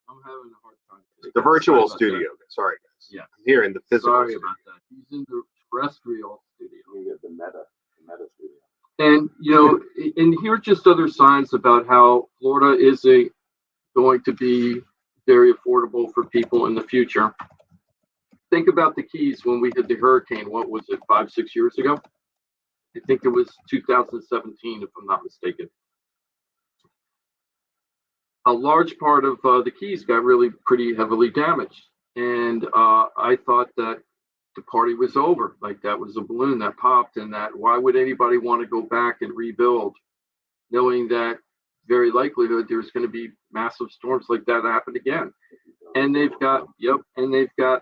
I'm having a hard time today. The virtual studio. Sorry, guys. Yeah. I'm here in the physical. Sorry studio. about that. He's in the terrestrial studio. You get the meta studio. And, you know, and here are just other signs about how Florida isn't going to be very affordable for people in the future. Think about the Keys when we had the hurricane. What was it, 5-6 years ago? I think it was 2017, if I'm not mistaken. A large part of the Keys got really pretty heavily damaged. And I thought that the party was over. Like that was a balloon that popped, and that why would anybody want to go back and rebuild, knowing that very likelihood there's going to be massive storms like that happen again. And they've got,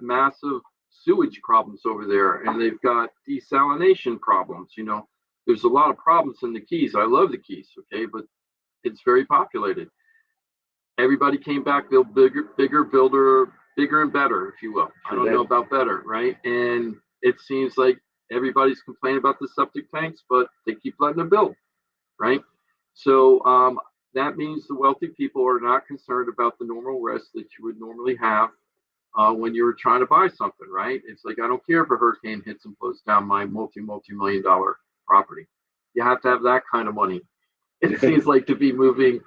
massive sewage problems over there, and they've got desalination problems. You know, there's a lot of problems in the Keys. I love the Keys, okay, but it's very populated. Everybody came back, build bigger and better, if you will. I don't know about better, right? And it seems like everybody's complaining about the septic tanks, but they keep letting them build, right? So that means the wealthy people are not concerned about the normal risk that you would normally have when you were trying to buy something, right? It's like, I don't care if a hurricane hits and blows down my multi-million-dollar property. You have to have that kind of money. It seems like to be moving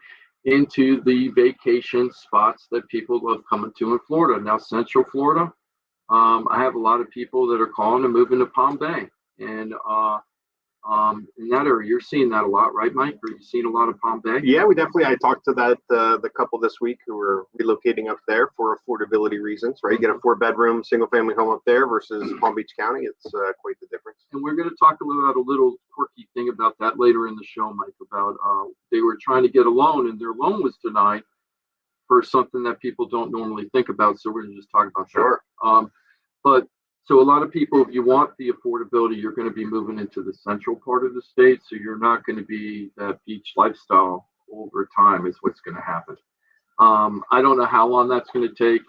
into the vacation spots that people love coming to in Florida. Now, Central Florida, I have a lot of people that are calling to move into Palm Bay. And in that area, you're seeing that a lot, right, Mike? Are you seeing a lot of Palm Bay? Yeah, I talked to the couple this week who are relocating up there for affordability reasons, right? You get a 4-bedroom single family home up there versus Palm Beach County. It's quite the difference. And we're going to talk about a little quirky thing about that later in the show, Mike, about they were trying to get a loan and their loan was denied for something that people don't normally think about. So we're going to just talk about that. But so a lot of people, if you want the affordability, you're going to be moving into the central part of the state. So you're not going to be that beach lifestyle over time is what's going to happen. I don't know how long that's going to take,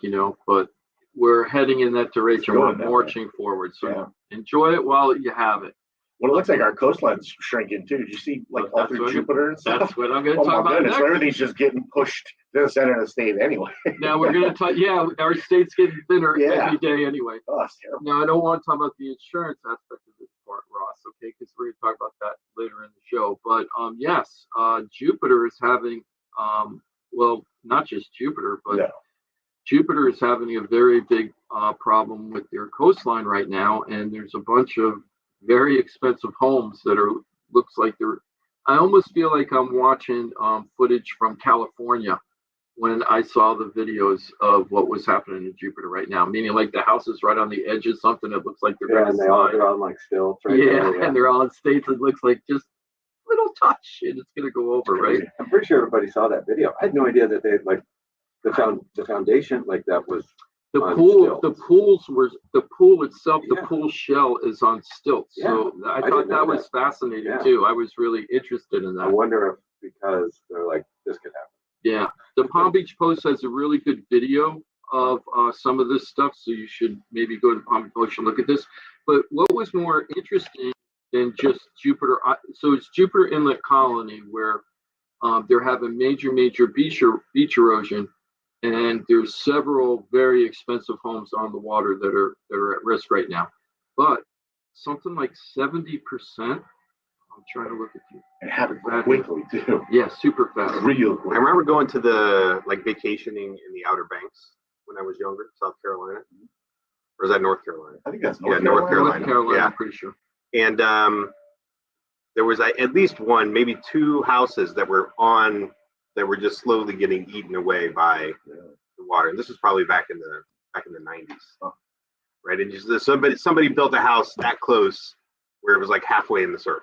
but we're heading in that direction. We're marching forward. So enjoy it while you have it. Well, it looks like our coastline's shrinking too. Did you see all through Jupiter and stuff? That's what I'm going to talk about next. So everything's just getting pushed to the center of the state anyway. Now we're going to talk. Yeah, our state's getting thinner every day anyway. Oh, that's terrible. Now I don't want to talk about the insurance aspect of this part, Ross. Okay, because we're going to talk about that later in the show. But yes, Jupiter is having not just Jupiter, but Jupiter is having a very big problem with their coastline right now, and there's a bunch of very expensive homes that looks like I almost feel like I'm watching footage from California when I saw the videos of what was happening in Jupiter right now, meaning like the house is right on the edge of something that looks like they're going to slide. They're on like stilts, right? Yeah, and they're on states that looks like just a little touch and it's going to go over, right? I'm pretty sure everybody saw that video. I had no idea that they had the foundation like that was the pool. The pool itself. The pool shell is on stilts. Yeah. So I thought that was fascinating too. I was really interested in that. I wonder if because they're like this could happen. Yeah, the Palm Beach Post has a really good video of some of this stuff, so you should maybe go to Palm Beach Post and look at this. But what was more interesting than just Jupiter? So it's Jupiter Inlet Colony where they're having major beach erosion. And there's several very expensive homes on the water that are at risk right now. But something like 70%, I'm trying to look at you. It happened quickly too. Yeah, super fast. Real quick. I remember going to the vacationing in the Outer Banks when I was younger, South Carolina. Or is that North Carolina? I think that's North Carolina. North Carolina, I'm pretty sure. And there was at least one, maybe two houses that were just slowly getting eaten away by the water. And this was probably back in the 90s, right? And just somebody built a house that close where it was like halfway in the surf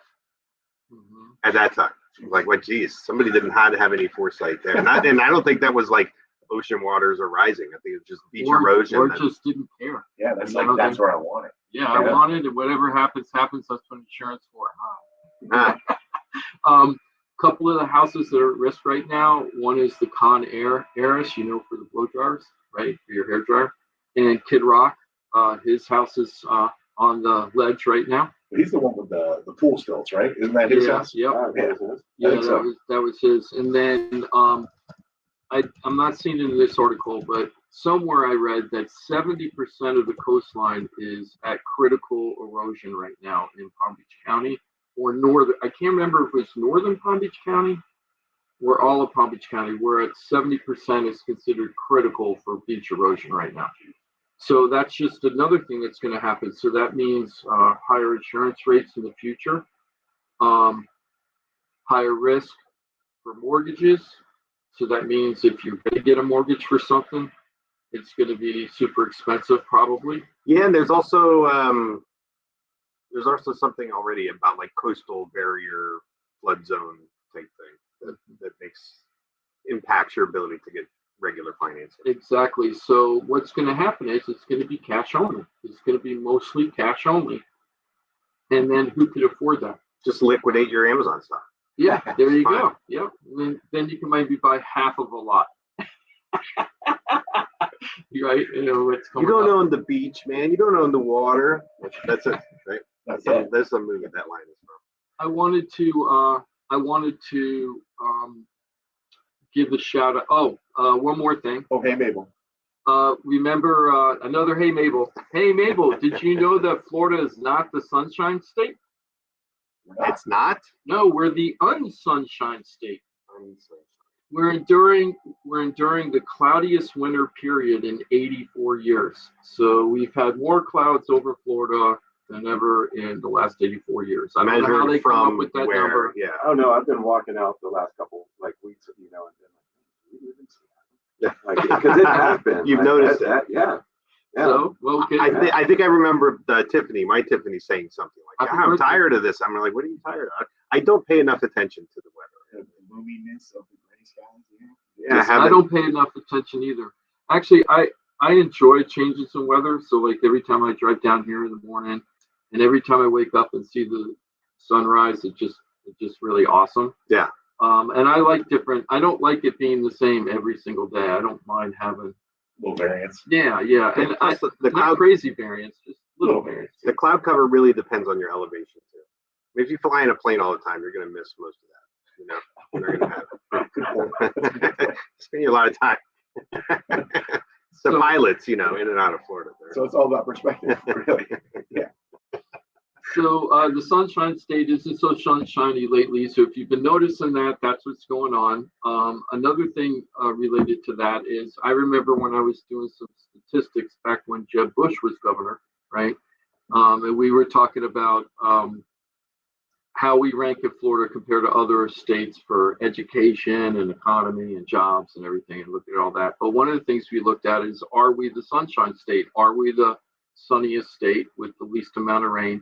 at that time. Like, what? Geez, somebody didn't have any foresight there. And I don't think that was like ocean waters are rising. I think it's just beach erosion. Or just didn't care. Yeah, that's where I want it. Yeah, I wanted it. Whatever happens. That's what insurance for. Couple of the houses that are at risk right now. One is the Con Air heiress, for the blow dryers, right, for your hair dryer. And Kid Rock, his house is on the ledge right now. He's the one with the pool stilts, right? Isn't that his house? Yep. Yeah, that was his. And then I'm not seeing it in this article, but somewhere I read that 70% of the coastline is at critical erosion right now in Palm Beach County or northern. I can't remember if it's northern Palm Beach County or all of Palm Beach County, where at 70% is considered critical for beach erosion right now. So that's just another thing that's going to happen. So that means higher insurance rates in the future, higher risk for mortgages. So that means if you're going to get a mortgage for something, it's going to be super expensive probably. Yeah, and there's also something already about like coastal barrier flood zone type thing that impacts your ability to get regular financing. Exactly. So what's going to happen is it's going to be cash only. It's going to be mostly cash only. And then who could afford that? Just liquidate your Amazon stock. Yeah, there you Fine. go. Yep. Then you can maybe buy half of a lot. Right? You know what's coming You don't up. own the beach, man. You don't own the water. That's it, right? That's a movie that line is from. I wanted to give a shout out. One more thing. Oh, hey, Mabel. Remember another Hey Mabel. Hey Mabel, did you know that Florida is not the Sunshine State? It's not. No, we're the unsunshine state. We're enduring the cloudiest winter period in 84 years. So we've had more clouds over Florida than ever in the last 84 years. I don't know how they come up with that number. Yeah. Oh no, I've been walking out the last couple weeks, and been like, because it happened. You've noticed that, yeah. So, well, okay. I think I remember Tiffany saying something like, Happy "I'm birthday." tired of this." I'm like, "What are you tired of?" I don't pay enough attention to the weather. The gloominess of the gray skies. Yeah, Yes, I don't pay enough attention either. Actually, I enjoy changes in weather. So like every time I drive down here in the morning, and every time I wake up and see the sunrise, it's just really awesome. Yeah. And I like different. I don't like it being the same every single day. I don't mind having Little variance. Yeah, and Plus the not cloud crazy variance, just little variance. the cloud cover really depends on your elevation too. If you fly in a plane all the time, you're going to miss most of that. You know, you're not going to have it. Spending a lot of time. So pilots, in and out of Florida. So it's all about perspective, really. Yeah. So the Sunshine State isn't so sunshiny lately. So if you've been noticing that, that's what's going on. Another thing related to that is I remember when I was doing some statistics back when Jeb Bush was governor, right? And we were talking about how we rank in Florida compared to other states for education and economy and jobs and everything, and look at all that. But one of the things we looked at is, are we the Sunshine State? Are we the sunniest state with the least amount of rain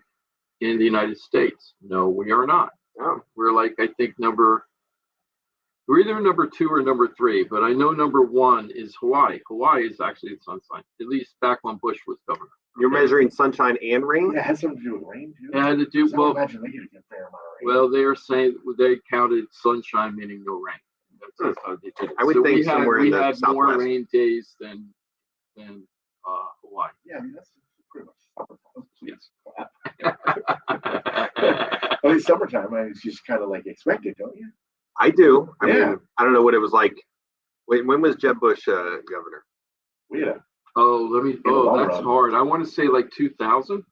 in the United States? No, we are not. Oh. We're like, I think we're either number 2 or number 3, but I know number 1 is Hawaii. Hawaii is actually the sunshine, at least back when Bush was governor. You're measuring sunshine and rain? Yeah, it has something to do with rain, too. It had to do, I imagine they get a good fair amount of rain. well, they are saying they counted sunshine meaning no rain. That's how they did it. I would think somewhere in the we had more Southwest. rain days than Hawaii. Yeah, I mean, that's pretty much Yes. I mean, summertime, it's just kind of like expected, don't you? I do. I Yeah. mean, I don't know what it was like. Wait, when was Jeb Bush governor? Yeah. That's hard. I want to say like 2000.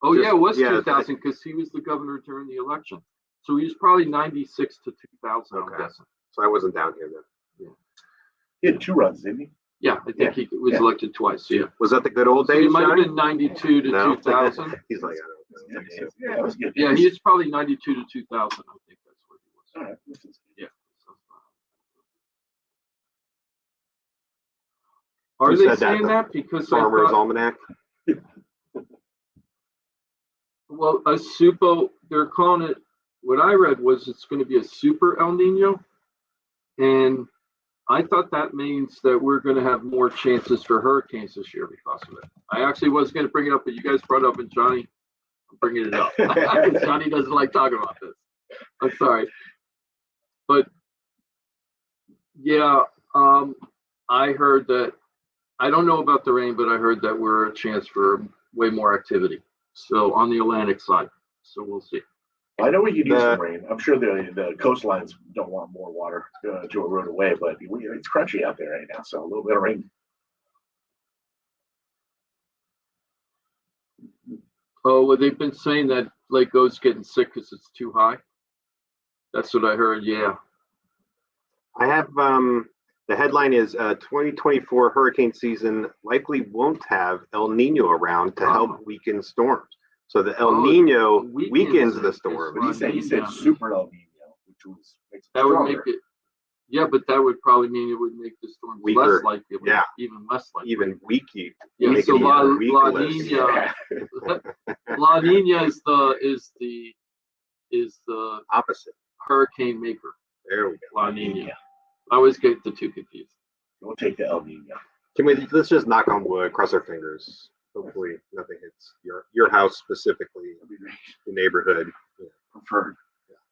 Oh, yeah, it was 2000 because he was the governor during the election. So he was probably 96 to 2000, Okay. I'm guessing. So I wasn't down here then. He had 2 runs, didn't he? Yeah, I think he was elected twice. Yeah. Was that the good old So days? he might have Johnny? been 92 to No. 2000. He's like, I don't know. Yeah, it was good. Yeah, he was probably 92 to 2000. I think that's where he was. All right. This is good. Yeah. Are Who they said that? saying The that? Because Farmer's I thought, Almanac. well, a super, they're calling it, what I read was it's going to be a super El Nino. And I thought that means that we're going to have more chances for hurricanes this year because of it. I actually was going to bring it up, but you guys brought it up, and Johnny, I'm bringing it up. Johnny doesn't like talking about this. I'm sorry. But yeah, I heard that, I don't know about the rain, but I heard that we're a chance for way more activity. So on the Atlantic side. So we'll see. I know we could use The- some rain. I'm sure the coastlines don't want more water to erode away, but it's crunchy out there right now, so a little bit of rain. Oh, well, they've been saying that Lake O's getting sick because it's too high. That's what I heard. Yeah. I have the headline is 2024 hurricane season likely won't have El Nino around to help weaken storms. So the El Nino weakens the storm. But he said super El Nino, which makes it That would stronger. make it. Yeah, but that would probably mean it would make the storms Weaker. less likely. Yeah. Even less likely. Even weaky. Yeah, make so it La even weakless. Nina, Yeah. La Nina is the Opposite. hurricane maker. There we go. La Nina. I always get the two confused. We'll take the El Nino. Let's just knock on wood, cross our fingers. Hopefully nothing hits your house specifically, That'd be great. the neighborhood. Yeah. Preferred.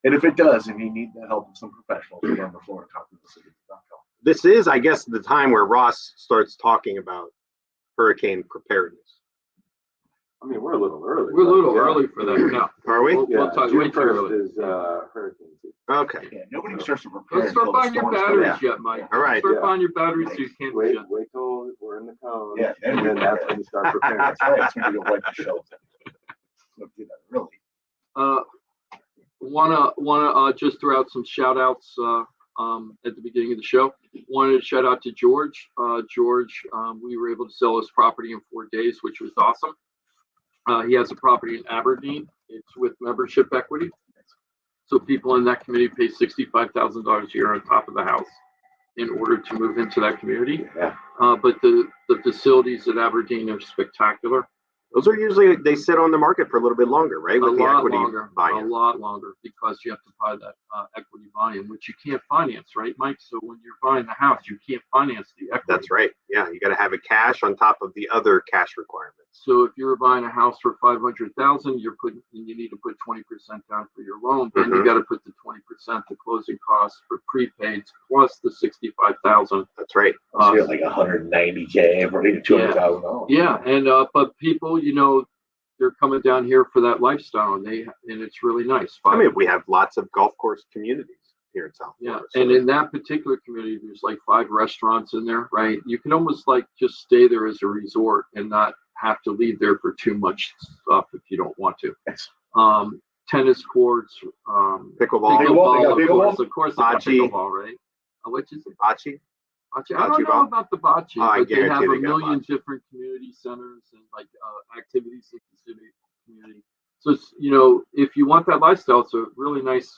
And if it does, and you need the help of some professionals, we're on the floor and talking to the city.com. This is, I guess, the time where Ross starts talking about hurricane preparedness. I mean, we're a little early. We're a little but yeah. early for that now. Are we? We'll talk June way too 1st early. is hurricane season. Okay. Yeah, nobody starts to prepare. Let's start until the buying your storms come batteries in. yet, Mike. All right. Start Yeah. buying your batteries so you can't Wait shit. till we're in the cone. Yeah, And then that's when you start preparing. That's right. That's when you go wipe the shelves. Look, do that, really. Wanna just throw out some shout outs at the beginning of the show. Wanted to shout out to George. George, we were able to sell his property in 4 days, which was awesome. He has a property in Aberdeen. It's with membership equity. So people in that community pay $65,000 a year on top of the house in order to move into that community. Yeah. But the facilities at Aberdeen are spectacular. Those are usually, they sit on the market for a little bit longer, right? A With the lot equity longer, a buy-in. lot longer, because you have to buy that equity buy-in, which you can't finance, right, Mike? So when you're buying the house, you can't finance the equity. That's right. Yeah, you got to have it cash on top of the other cash requirements. So if you're buying a house for $500,000, you need to put 20% down for your loan. Then you got to put the 20% the closing costs for prepaids plus the $65,000. That's right. So you got like 190K for $200,000. Yeah, and but people, they're coming down here for that lifestyle, and it's really nice. I mean, we have lots of golf course communities here in South Yeah, Florida. So and in that particular community, there's like 5 restaurants in there, right? You can almost like just stay there as a resort and not have to leave there for too much stuff if you don't want to. Yes. Tennis courts, pickleball, Pickleball? of course, they got Bocce. pickleball, right? What you say? bocce. Bocce? I don't Bocce know ball? about the bocce, Oh, I but they have guarantee a they got million bocce. different community centers and like activities in the community. So it's, if you want that lifestyle, it's a really nice.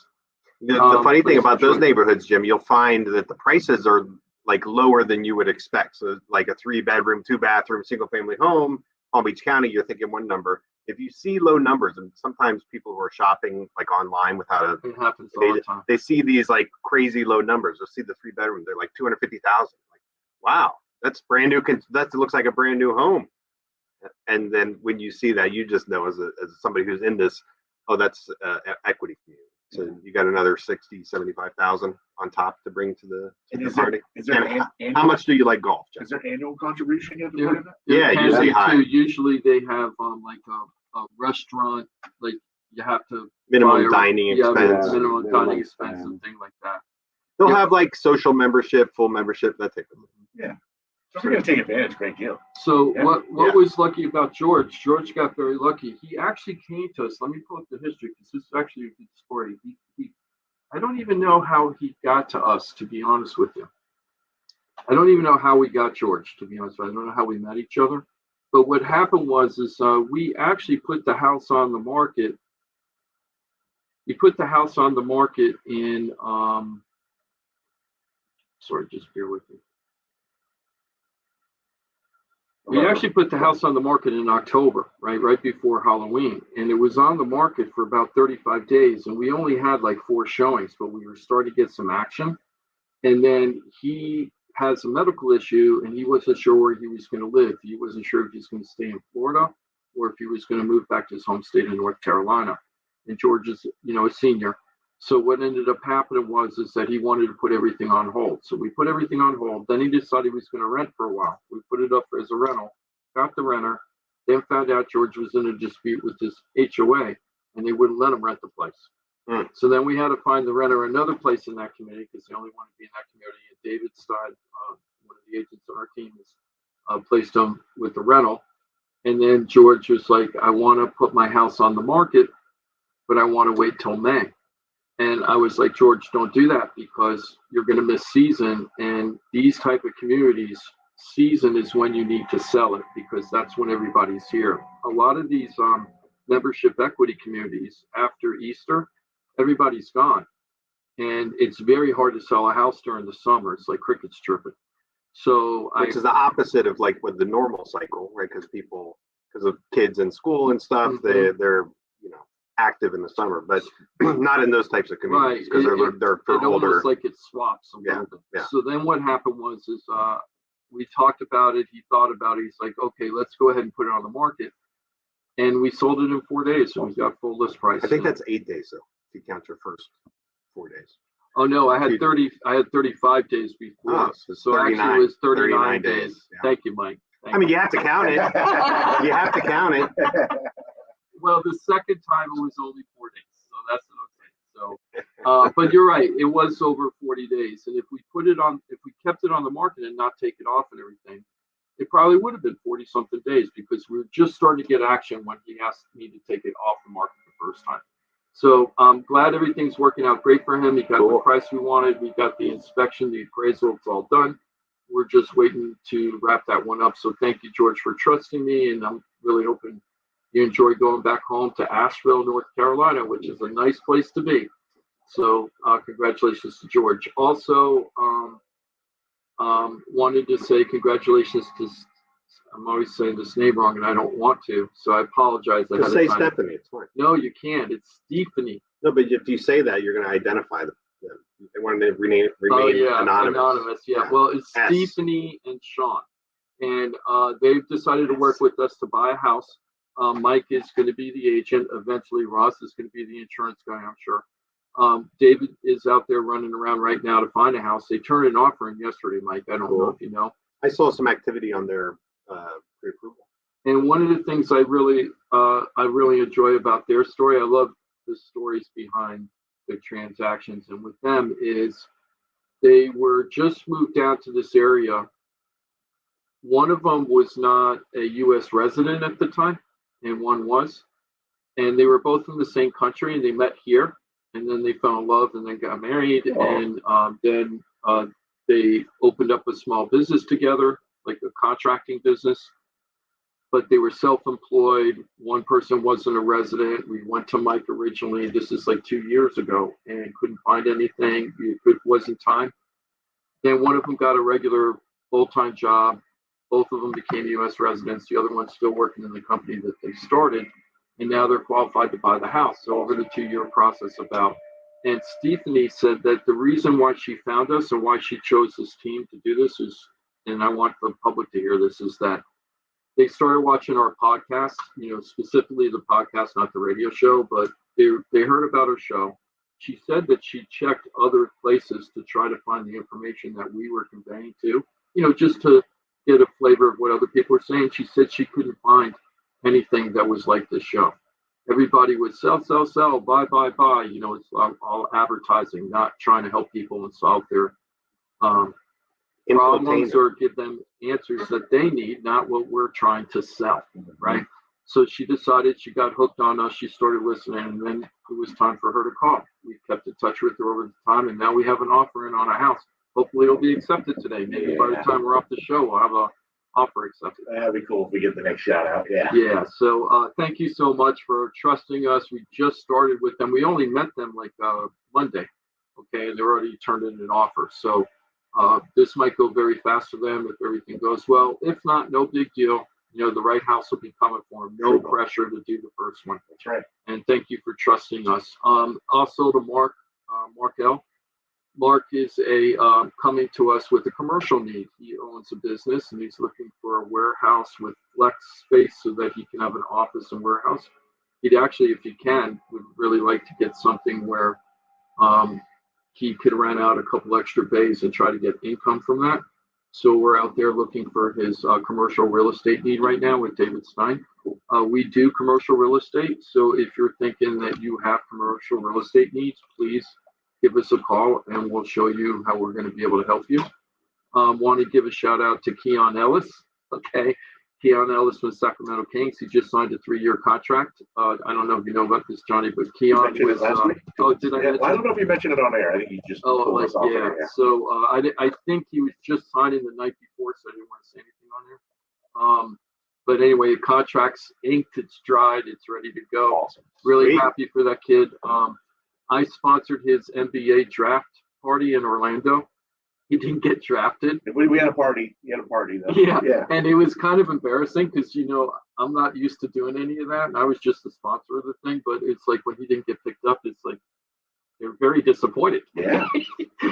The funny thing place about to those enjoy. neighborhoods, Jim, you'll find that the prices are like lower than you would expect. So like a 3-bedroom, 2-bathroom, single family home, Palm Beach County, you're thinking one number. If you see low numbers, and sometimes people who are shopping like online without It happens all the time. they see these like crazy low numbers. They'll see the 3-bedroom, they're like 250,000. Like, wow, that's brand new. That looks like a brand new home. And then when you see that, you just know as somebody who's in this, oh, that's equity community. So you got another 60, 75,000 on top to bring to the party. Is there And an how much do you like golf, Jeff? Is there annual contribution you have to Yeah. put in that? Yeah, It usually depends, high. too. Usually they have like a restaurant, like you have to Minimum buy dining yeah, expense. minimum minimum dining expense expense. and things like that. They'll Yeah. have like social membership, full membership, that type of thing. So we're gonna take advantage. Great deal. So Yeah. what Yeah. was lucky about George? George got very lucky. He actually came to us. Let me pull up the history because this is actually a good story. I don't even know how he got to us, to be honest with you. I don't even know how we got George, to be honest with you. I don't know how we met each other. But what happened was we actually put the house on the market. We put the house on the market in sorry, just bear with me. We actually put the house on the market in October, right before Halloween, and it was on the market for about 35 days, and we only had like 4 showings, but we were starting to get some action. And then he has a medical issue, and he wasn't sure where he was going to live. He wasn't sure if he was going to stay in Florida or if he was going to move back to his home state in North Carolina. And George is, a senior. So what ended up happening was that he wanted to put everything on hold. So we put everything on hold. Then he decided he was going to rent for a while. We put it up as a rental, got the renter, then found out George was in a dispute with his HOA, and they wouldn't let him rent the place. So then we had to find the renter another place in that community because they only wanted to be in that community. And David Stein, one of the agents on our team, placed him with the rental. And then George was like, I want to put my house on the market, but I want to wait till May. And I was like, George, don't do that because you're going to miss season. And these type of communities, season is when you need to sell it because that's when everybody's here. A lot of these membership equity communities after Easter, everybody's gone. And it's very hard to sell a house during the summer. It's like crickets chirping. So which is the opposite of like with the normal cycle, right? Because of kids in school and stuff, they're active in the summer, but not in those types of communities because they're for older. Almost like it swaps a little bit. Yeah. So then what happened was we talked about it. He thought about it. He's like, okay, let's go ahead and put it on the market. And we sold it in 4 days. So we got full list price. I think that's 8 days though, if you count your first 4 days. Oh no, I had 35 days before. So actually it was 39 days. Yeah. Thank you, Mike. You have to count it. You have to count it. Well, the second time it was only 4 days, so that's okay. So, but you're right, it was over 40 days, and if we kept it on the market and not take it off and everything, it probably would have been 40-something days because we were just starting to get action when he asked me to take it off the market the first time. So I'm glad everything's working out great for him. He got the price we wanted. We got the inspection, the appraisal, it's all done. We're just waiting to wrap that one up. So thank you, George, for trusting me, and I'm really hoping you enjoy going back home to Asheville, North Carolina, which is a nice place to be. So congratulations to George. Also, wanted to say congratulations to, I'm always saying this name wrong and I don't want to, so I apologize. Just say Stephanie, it's fine. No, you can't. It's Stephanie. No, but if you say that, you're going to identify them. They want to remain anonymous. Yeah. Well, it's Stephanie and Sean. And they've decided to work with us to buy a house. Mike is going to be the agent. Eventually, Ross is going to be the insurance guy, I'm sure. David is out there running around right now to find a house. They turned an offer in yesterday, Mike. I don't know if you know. I saw some activity on their pre-approval. And one of the things I really enjoy about their story, I love the stories behind the transactions. And with them is they were just moved down to this area. One of them was not a U.S. resident at the time, and one was. And they were both in the same country, and they met here. And then they fell in love and then got married. And then they opened up a small business together, like a contracting business. But they were self-employed. One person wasn't a resident. We went to Mike originally. This is like 2 years ago and couldn't find anything. It wasn't time. Then one of them got a regular full-time job. Both of them became U.S. residents. The other one's still working in the company that they started. And now they're qualified to buy the house. So over the 2-year process and Stephanie said that the reason why she found us and why she chose this team to do this is, and I want the public to hear this, is that they started watching our podcast, specifically the podcast, not the radio show, but they heard about our show. She said that she checked other places to try to find the information that we were conveying to, just to get a flavor of what other people were saying. She said she couldn't find anything that was like this show. Everybody would sell, buy. It's all advertising, not trying to help people and solve their problems or give them answers that they need, not what we're trying to sell, right? So she decided, she got hooked on us, she started listening, and then it was time for her to call. We kept in touch with her over the time, and now we have an offer in on a house. Hopefully it'll be accepted today. Maybe by the time we're off the show, we'll have a offer accepted. That'd be cool if we get the next shout out. Yeah. So thank you so much for trusting us. We just started with them. We only met them like Monday. Okay. And they already turned in an offer. So this might go very fast for them if everything goes well. If not, no big deal. The right house will be coming for them. No pressure to do the first one. That's right. And thank you for trusting us. Also to Mark L. Mark is coming to us with a commercial need. He owns a business and he's looking for a warehouse with flex space so that he can have an office and warehouse. He'd actually, if he can, would really like to get something where he could rent out a couple extra bays and try to get income from that. So we're out there looking for his commercial real estate need right now with David Stein. We do commercial real estate. So if you're thinking that you have commercial real estate needs, please give us a call and we'll show you how we're going to be able to help you. Want to give a shout out to Keon Ellis. Okay. Keon Ellis from the Sacramento Kings. He just signed a 3-year contract. I don't know if you know about this, Johnny, but Keon was. Last week? Oh, did I? Yeah, well, I don't know if you mentioned it on air. I think you just. Oh, pulled like, us off yeah. air, So I think he was just signing the night before, so I didn't want to say anything on there. But anyway, contract's inked, it's dried, it's ready to go. Awesome. Really Sweet. happy for that kid. I sponsored his NBA draft party in Orlando. He didn't get drafted. We had a party. We had a party though. Yeah. Yeah. And it was kind of embarrassing because, I'm not used to doing any of that. And I was just the sponsor of the thing. But it's like when he didn't get picked up, it's like they're very disappointed. Yeah.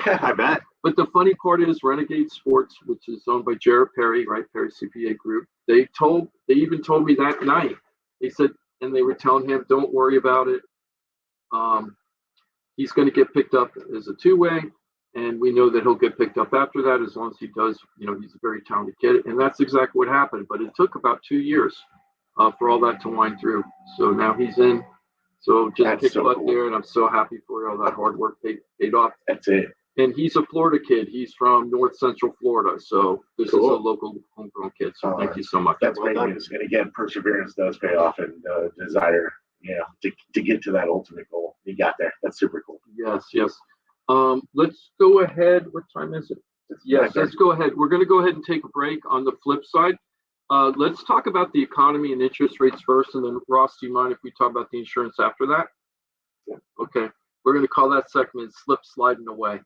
I bet. But the funny part is Renegade Sports, which is owned by Jared Perry, right? Perry CPA Group. They even told me that night. They said, and they were telling him, don't worry about it. He's going to get picked up as a 2-way. And we know that he'll get picked up after that as long as he does. He's a very talented kid. And that's exactly what happened. But it took about 2 years for all that to wind through. So now he's in. So just kick butt there. And I'm so happy for all that hard work paid off. That's it. And he's a Florida kid. He's from North Central Florida. So this is a local homegrown kid. So thank you so much. That's Well great done. news. And again, perseverance does pay off, and desire, to get to that ultimate goal. You got there. That's super cool. Yes, yes. Let's go ahead. What time is it? Yes, let's go ahead. We're going to go ahead and take a break. On the flip side, let's talk about the economy and interest rates first. And then, Ross, do you mind if we talk about the insurance after that? Yeah. Okay. We're going to call that segment Slip Sliding Away.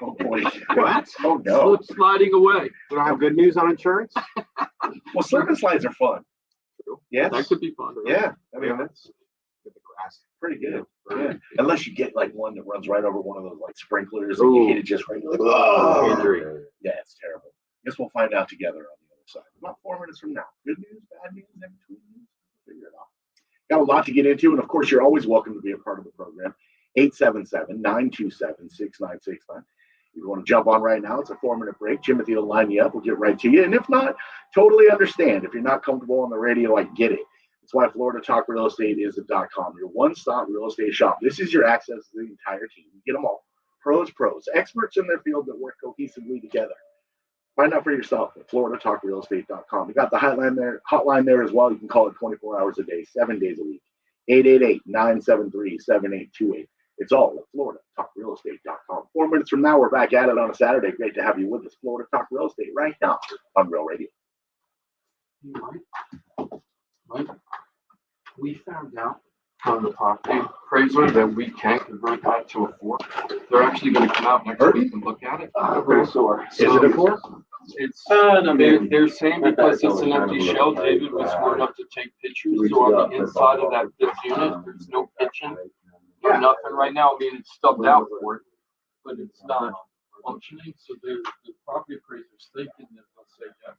Oh boy. What? Oh no. Slip Sliding Away. Do I have good news on insurance? Well, slip and slides are fun. Yes. That could be fun. Right? Yeah. I mean, that's Get the grass. pretty good. Yeah. Unless you get like one that runs right over one of those like sprinklers and you hit it just right. You're like, oh. Injury. Yeah, it's terrible. Guess we'll find out together on the other side. About 4 minutes from now. Good news, bad news, in between news. Figure it out. Got a lot to get into, and of course, you're always welcome to be a part of the program. 877-927-6969. If you want to jump on right now, it's a 4-minute break. Timothy will line you up. We'll get right to you. And if not, totally understand. If you're not comfortable on the radio, I get it. That's why Florida Talk Real Estate is the .com, your one-stop real estate shop. This is your access to the entire team. You get them all. Pros, experts in their field that work cohesively together. Find out for yourself at FloridaTalkRealEstate.com. We got the hotline there as well. You can call it 24 hours a day, 7 days a week. 888-973-7828. It's all at FloridaTalkRealEstate.com. 4 minutes from now, we're back at it on a Saturday. Great to have you with us. Florida Talk Real Estate right now on Real Radio. Mike, we found out from the property appraiser that we can convert that to a 4. They're actually going to come out next week and look at it. Is it a 4? It's they're saying because it's an empty shell. David was smart enough to take pictures. So on the inside of that 5th unit, there's no kitchen or nothing right now. I mean, it's stubbed out for it, but it's not functioning. So the property appraiser's thinking that they'll say yes.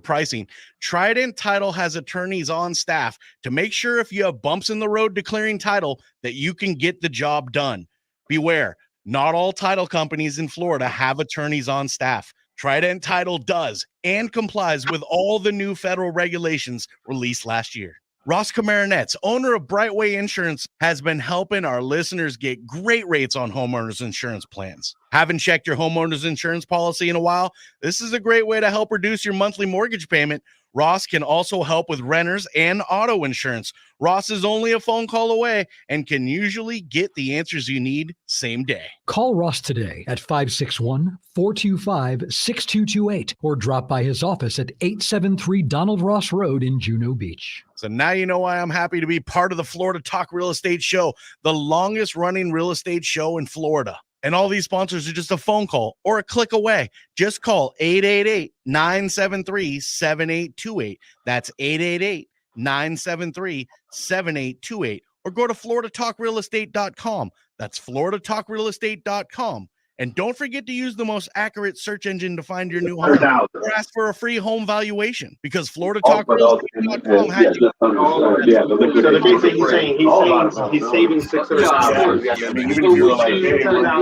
Pricing. Trident Title has attorneys on staff to make sure if you have bumps in the road declaring title that you can get the job done. Beware, not all title companies in Florida have attorneys on staff. Trident Title does and complies with all the new federal regulations released last year. Ross Komarinetz, owner of Brightway Insurance, has been helping our listeners get great rates on homeowners insurance plans. Haven't checked your homeowners insurance policy in a while? This is a great way to help reduce your monthly mortgage payment. Ross can also help with renters and auto insurance. Ross is only a phone call away and can usually get the answers you need same day. Call Ross today at 561-425-6228 or drop by his office at 873 Donald Ross Road in Juno Beach. So now you know why I'm happy to be part of the Florida Talk Real Estate Show, the longest running real estate show in Florida. And all these sponsors are just a phone call or a click away. Just call 888-973-7828. That's 888-973-7828. Or go to floridatalkrealestate.com. That's floridatalkrealestate.com. And don't forget to use the most accurate search engine to find your new home or ask for a free home valuation because floridatalkrealestate.com has you. So the case that he's saving $600.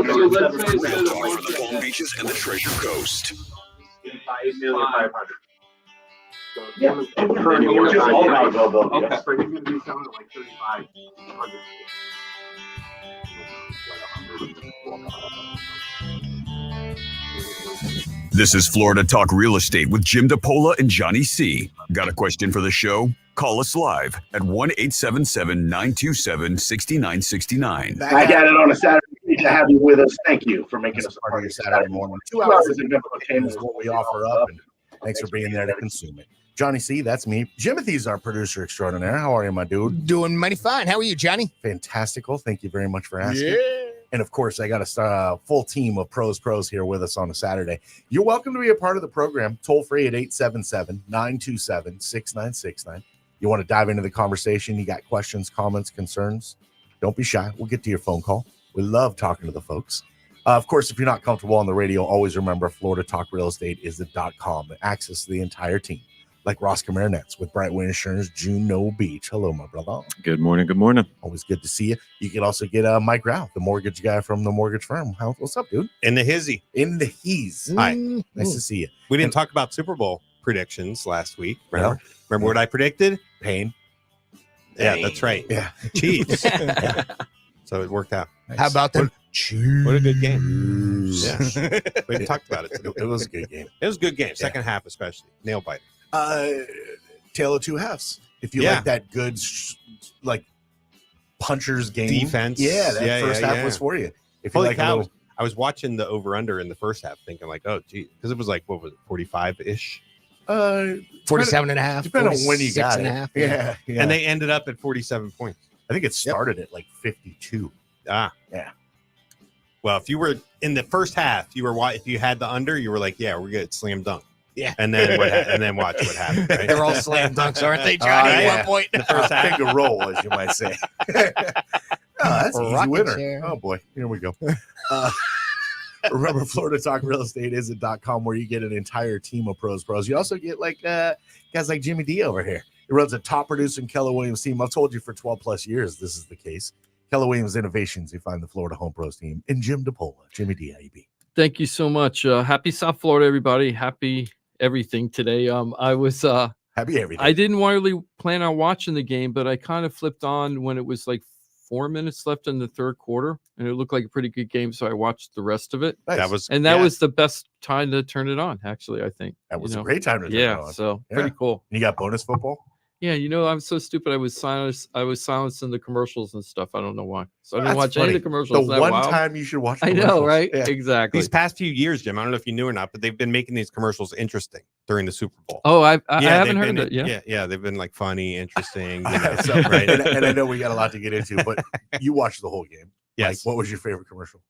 For the Palm Beaches and the Treasure Coast. $8,500,000. Yeah. We're just all about availability. Okay. Yes. But he's going to be selling it like $3,500. This is Florida Talk Real Estate with Jim DePola and Johnny C. Got a question for the show? Call us live at 1-877-927-6969. I got it on a Saturday to have you with us. Thank you for making us a part part of your of Saturday morning. 2 hours of entertainment Is what we offer up, and thanks for being there to consume it. Johnny C, that's me. Jimothy's our producer extraordinaire. How are you, my dude? Doing mighty fine. How are you, Johnny? Fantastical. Thank you very much for asking. Yeah. And of course, I got a full team of pros here with us on a Saturday. You're welcome to be a part of the program. Toll free at 877-927-6969. You want to dive into the conversation? You got questions, comments, concerns? Don't be shy. We'll get to your phone call. We love talking to the folks. Of course, if you're not comfortable on the radio, always remember Florida Talk Real Estate is the .com. Access to the entire team. Like Ross Komarinetz with Brightway Insurance, Juno Beach. Hello, my brother. Good morning. Good morning. Always good to see you. You can also get Mike Rauch, the mortgage guy from the mortgage firm. What's up, dude? In the hizzy. In the he's. Hi. Nice to see you. We didn't talk about Super Bowl predictions last week. Remember Yeah. what I predicted? Pain. Yeah, that's right. Yeah. Chiefs. So it worked out. Nice. How about them? What a good game. Yeah. We talked about it today. It was a good game. It was a good game. Second half especially. Nail biter. Tale of two halves. If you Yeah. like that good, punchers game. Defense. Yeah, that first half yeah. was for you. If you Holy like a cow. little, I was watching the over-under in the first half thinking like, oh, gee. Because it was like, what was it, 45-ish? 47 and a half. depending on when you 46 got and it. a half. Yeah. And they ended up at 47 points. I think it started at like 52. Ah. Yeah. Well, if you were in the first half, if you had the under, you were like, yeah, we're good. Slam dunk. Yeah. And then watch what happened. Right? They're all slam dunks, aren't they, Johnny? yeah. At one point. The first half. Take a roll, as you might say. That's an easy Rocket winner. chair. Oh boy, here we go. Remember, Florida Talk Real Estate is a .com where you get an entire team of pros. You also get like guys like Jimmy D over here. He runs a top producing Keller Williams team. I've told you for 12 plus years this is the case. Keller Williams Innovations. You find the Florida Home Pros team in Jim DePola. Jimmy D, how you be? Thank you so much. Happy South Florida, everybody. Happy everything today. I was happy everything. I didn't really plan on watching the game, but I kind of flipped on when it was like 4 minutes left in the third quarter, and it looked like a pretty good game. So I watched the rest of it. Nice. That was the best time to turn it on. Actually, I think that was a great time to turn it on. So pretty cool. You got bonus football? Yeah, I'm so stupid. I was silencing the commercials and stuff. I don't know why. So I didn't That's watch funny. any of the commercials. The one time you should watch I commercials. know, right? Yeah. Exactly. These past few years, Jim, I don't know if you knew or not, but they've been making these commercials interesting during the Super Bowl. Oh, I haven't heard it. Yeah, they've been like funny, interesting. So, right. and I know we got a lot to get into, but you watched the whole game. Yes. Like, what was your favorite commercial?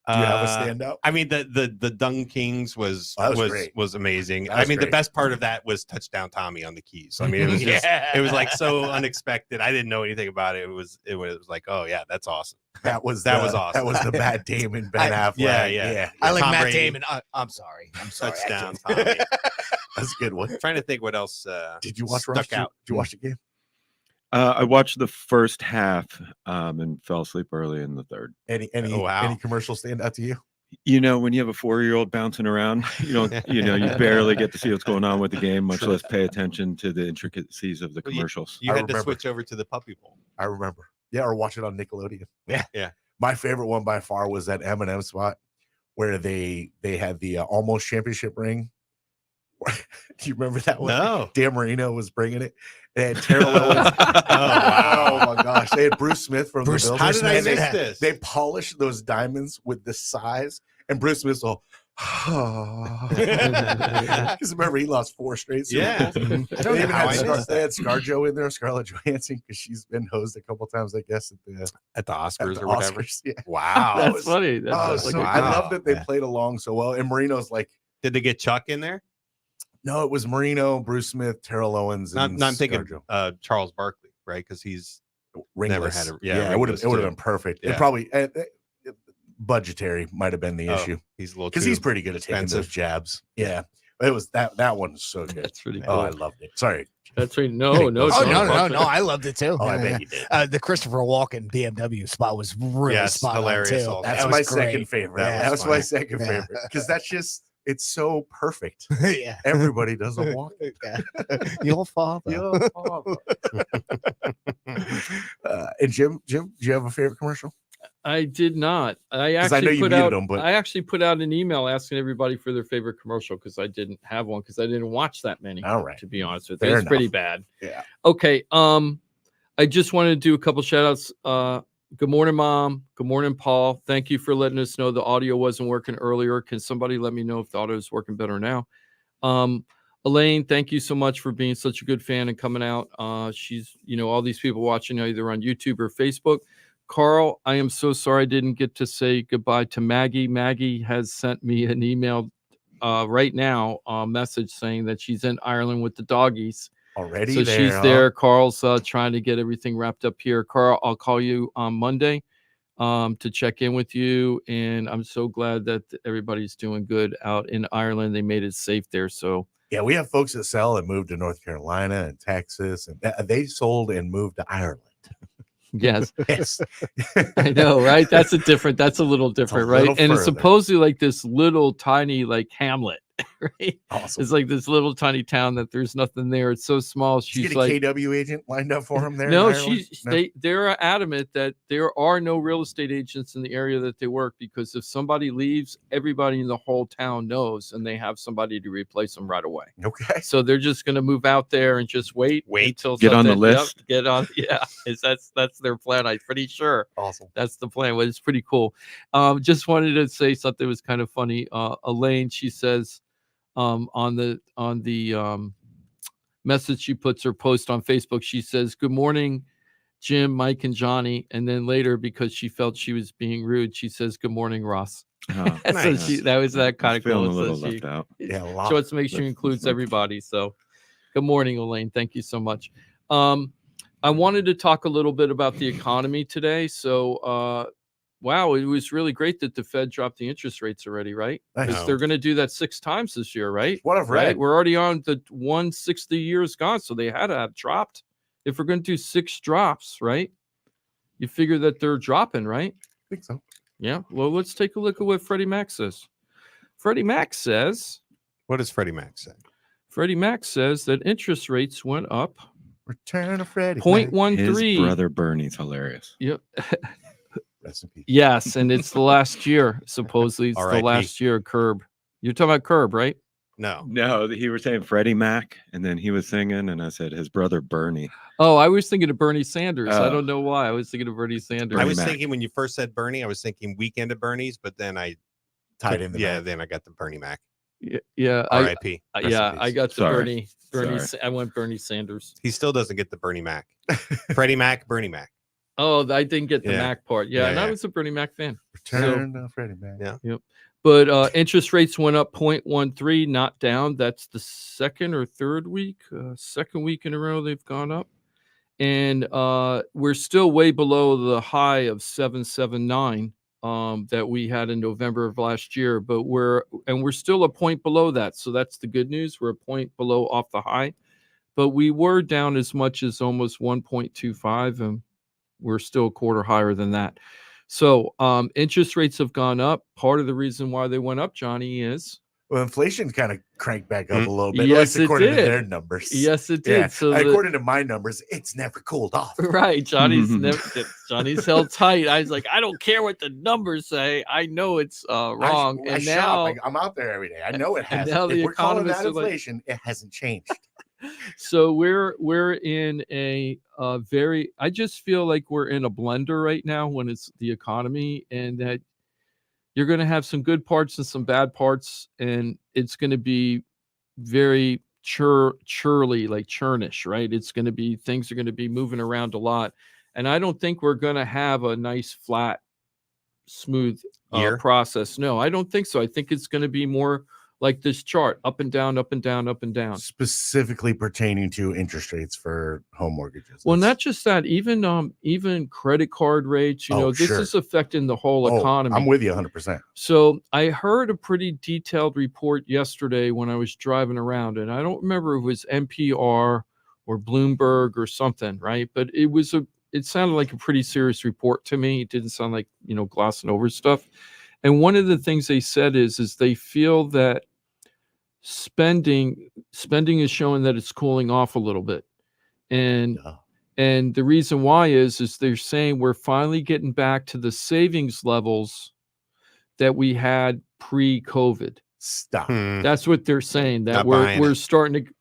Do you have a standout? I mean, the Dung Kings was Oh, that was great. was amazing. That was I mean, the great. best part of that was Touchdown Tommy on the keys. I mean, it was just it was like so unexpected. I didn't know anything about it. It was like, oh yeah, that's awesome. That was awesome. That was the Matt Damon, Ben Affleck. Yeah. I like Tom Matt Brady. Damon. I'm sorry. Touchdown actually. Tommy. That's a good one. Trying to think what else. Did you watch stuck Rauch? out? Did you watch the game? I watched the first half and fell asleep early in the third. Any commercial stand out to you? You know, when you have a 4-year-old bouncing around, you barely get to see what's going on with the game, much less pay attention to the intricacies of the commercials. You had to switch over to the Puppy Bowl. I remember. Yeah, or watch it on Nickelodeon. Yeah. My favorite one by far was that M&M spot where they had the almost championship ring. Do you remember that one? No. Dan Marino was bringing it. They had Terrell Owens. Oh my gosh. They had Bruce Smith from the Builders. How did I And miss this? They polished those diamonds with the size, and Bruce Smith's all, because remember he lost 4 straight Super Yeah. Bowls. I don't know how I missed They that. had ScarJo in there, Scarlett Johansson, because she's been hosed a couple times, I guess, At the Oscars at the or whatever. Oscars. Yeah. Wow. That That's funny. That's like I love that they played along so well. And Marino's like, Did they get Chuck in there? no, it was Marino, Bruce Smith, Terrell Owens, and I'm thinking ScarJo. Charles Barkley, right? Because he's Ringless. never had a it would have ringless been too. perfect. It Yeah. probably budgetary might have been the issue He's a little because too he's pretty good at taking those expensive. jabs. Yeah, it was that one's so good. That's pretty Oh, cool. I loved it. Sorry. That's right. No. Oh, don't no. fuck that. I loved it too. Oh, I bet you did. The Christopher Walken BMW spot was really Yes, spot hilarious on too. also. That's That my was great. second favorite. Yeah, That's that's my funny. second Yeah. favorite because that's just it's so perfect. Yeah. Everybody does a walk. Yeah. Your father. Your father. And Jim, do you have a favorite commercial? I did not. I 'Cause I know actually you put muted out. them, but- I actually put out an email asking everybody for their favorite commercial because I didn't have one because I didn't watch that many. All right. To be honest with you, Fair it's pretty enough. bad. Yeah. Okay. I just wanted to do a couple shout outs. Good morning, Mom. Good morning, Paul. Thank you for letting us know the audio wasn't working earlier. Can somebody let me know if the audio is working better now? Elaine, thank you so much for being such a good fan and coming out. She's, all these people watching either on YouTube or Facebook. Carl, I am so sorry I didn't get to say goodbye to Maggie. Maggie has sent me an email right now, a message saying that she's in Ireland with the doggies. Already So there, she's huh? there. Carl's trying to get everything wrapped up here. Carl, I'll call you on Monday to check in with you. And I'm so glad that everybody's doing good out in Ireland. They made it safe there. So Yeah, we have folks that sell and moved to North Carolina and Texas, and they sold and moved to Ireland. yes, Yes. I know, right? That's a little different, right? little And it's further. supposedly like this little tiny like hamlet, right? Awesome. It's like this little tiny town that there's nothing there. It's so small. Did you She's get a like, KW agent lined up for him there? no, in Ireland? they're adamant that there are no real estate agents in the area that they work because if somebody leaves, everybody in the whole town knows, and they have somebody to replace them right away. Okay. So they're just going to move out there and just wait until Get on the something- yep, list. get on, yeah. That's their plan. I'm pretty sure. Awesome. That's the plan. Well, it's pretty cool. Just wanted to say something that was kind of funny. Elaine, she says on the message she puts her post on Facebook, she says, "Good morning, Jim, Mike, and Johnny." And then later, because she felt she was being rude, she says, "Good morning, Ross." Oh, So nice. that was that kind of Feeling cool. a little So she left out. Yeah, a lot. she wants to make sure she includes everybody. So good morning, Elaine. Thank you so much. I wanted to talk a little bit about the economy today. So wow, it was really great that the Fed dropped the interest rates already, right? I Because know. they're going to do that 6 times this year, right? What I've Right? read. We're already on the 160 years gone, so they had to have dropped. If we're going to do 6 drops, right? You figure that they're dropping, right? I think so. Yeah. Well, let's take a look at what Freddie Mac says. Freddie Mac says What does Freddie Mac say? Freddie Mac says that interest rates went up Return of Freddie. 0.13. His brother Bernie's hilarious. Yep. Rest in peace. Yes, and it's the last year. Supposedly, it's the R.I.P.. last year. Curb. You're talking about Curb, right? No. No, he was saying Freddie Mac, and then he was singing, and I said his brother Bernie. Oh, I was thinking of Bernie Sanders. I Oh. don't know why. I was thinking of Bernie Sanders. I was Mac. thinking when you first said Bernie, I was thinking Weekend at Bernie's, but then I Tied in the yeah, back. then I got the Bernie Mac. Yeah, R.I.P. Rest in yeah, peace. I got the Sorry. Bernie. Sorry. I went Bernie Sanders. He still doesn't get the Bernie Mac. Freddie Mac, Bernie Mac. Oh, I didn't get the Yeah. Mac part. Yeah, and I Yeah. was a Bernie Mac fan. Return to Freddie Mac. Yeah. Yep. But interest rates went up 0.13, not down. That's the second or third week, second week in a row they've gone up. And we're still way below the high of 779 that we had in November of last year, but we're still a point below that. So that's the good news. We're a point below off the high, but we were down as much as almost 1.25, and we're still a quarter higher than that. So interest rates have gone up. Part of the reason why they went up, Johnny, is Well, inflation kind of cranked back up a little bit. Yes, At least it according to did. their numbers. Yes, it did. Yeah. So According to my numbers, it's never cooled off. right, Johnny's held tight. I was like, I don't care what the numbers say. I know it's wrong. I And shop. now, I'm out there every day. I know it and hasn't. now If the we're calling economists that are like- inflation, it hasn't changed. so we're in a very. I just feel like we're in a blender right now when it's the economy, and that you're going to have some good parts and some bad parts, and it's going to be very churly, like churnish, right? It's going to be, things are going to be moving around a lot, and I don't think we're going to have a nice flat smooth Year? process. No, I don't think so. I think it's going to be more like this chart, up and down, up and down, up and down. Specifically pertaining to interest rates for home mortgages. Well, That's- not just that, even credit card rates, Oh, this sure. is affecting the whole Oh, economy. I'm with you 100%. So I heard a pretty detailed report yesterday when I was driving around, and I don't remember if it was NPR or Bloomberg or something, right? But it sounded like a pretty serious report to me. It didn't sound like, glossing over stuff. And one of the things they said is they feel that spending is showing that it's cooling off a little bit. And Yeah. and the reason why is they're saying we're finally getting back to the savings levels that we had pre-COVID. Stop. That's what they're saying, that Not buying we're it. starting to.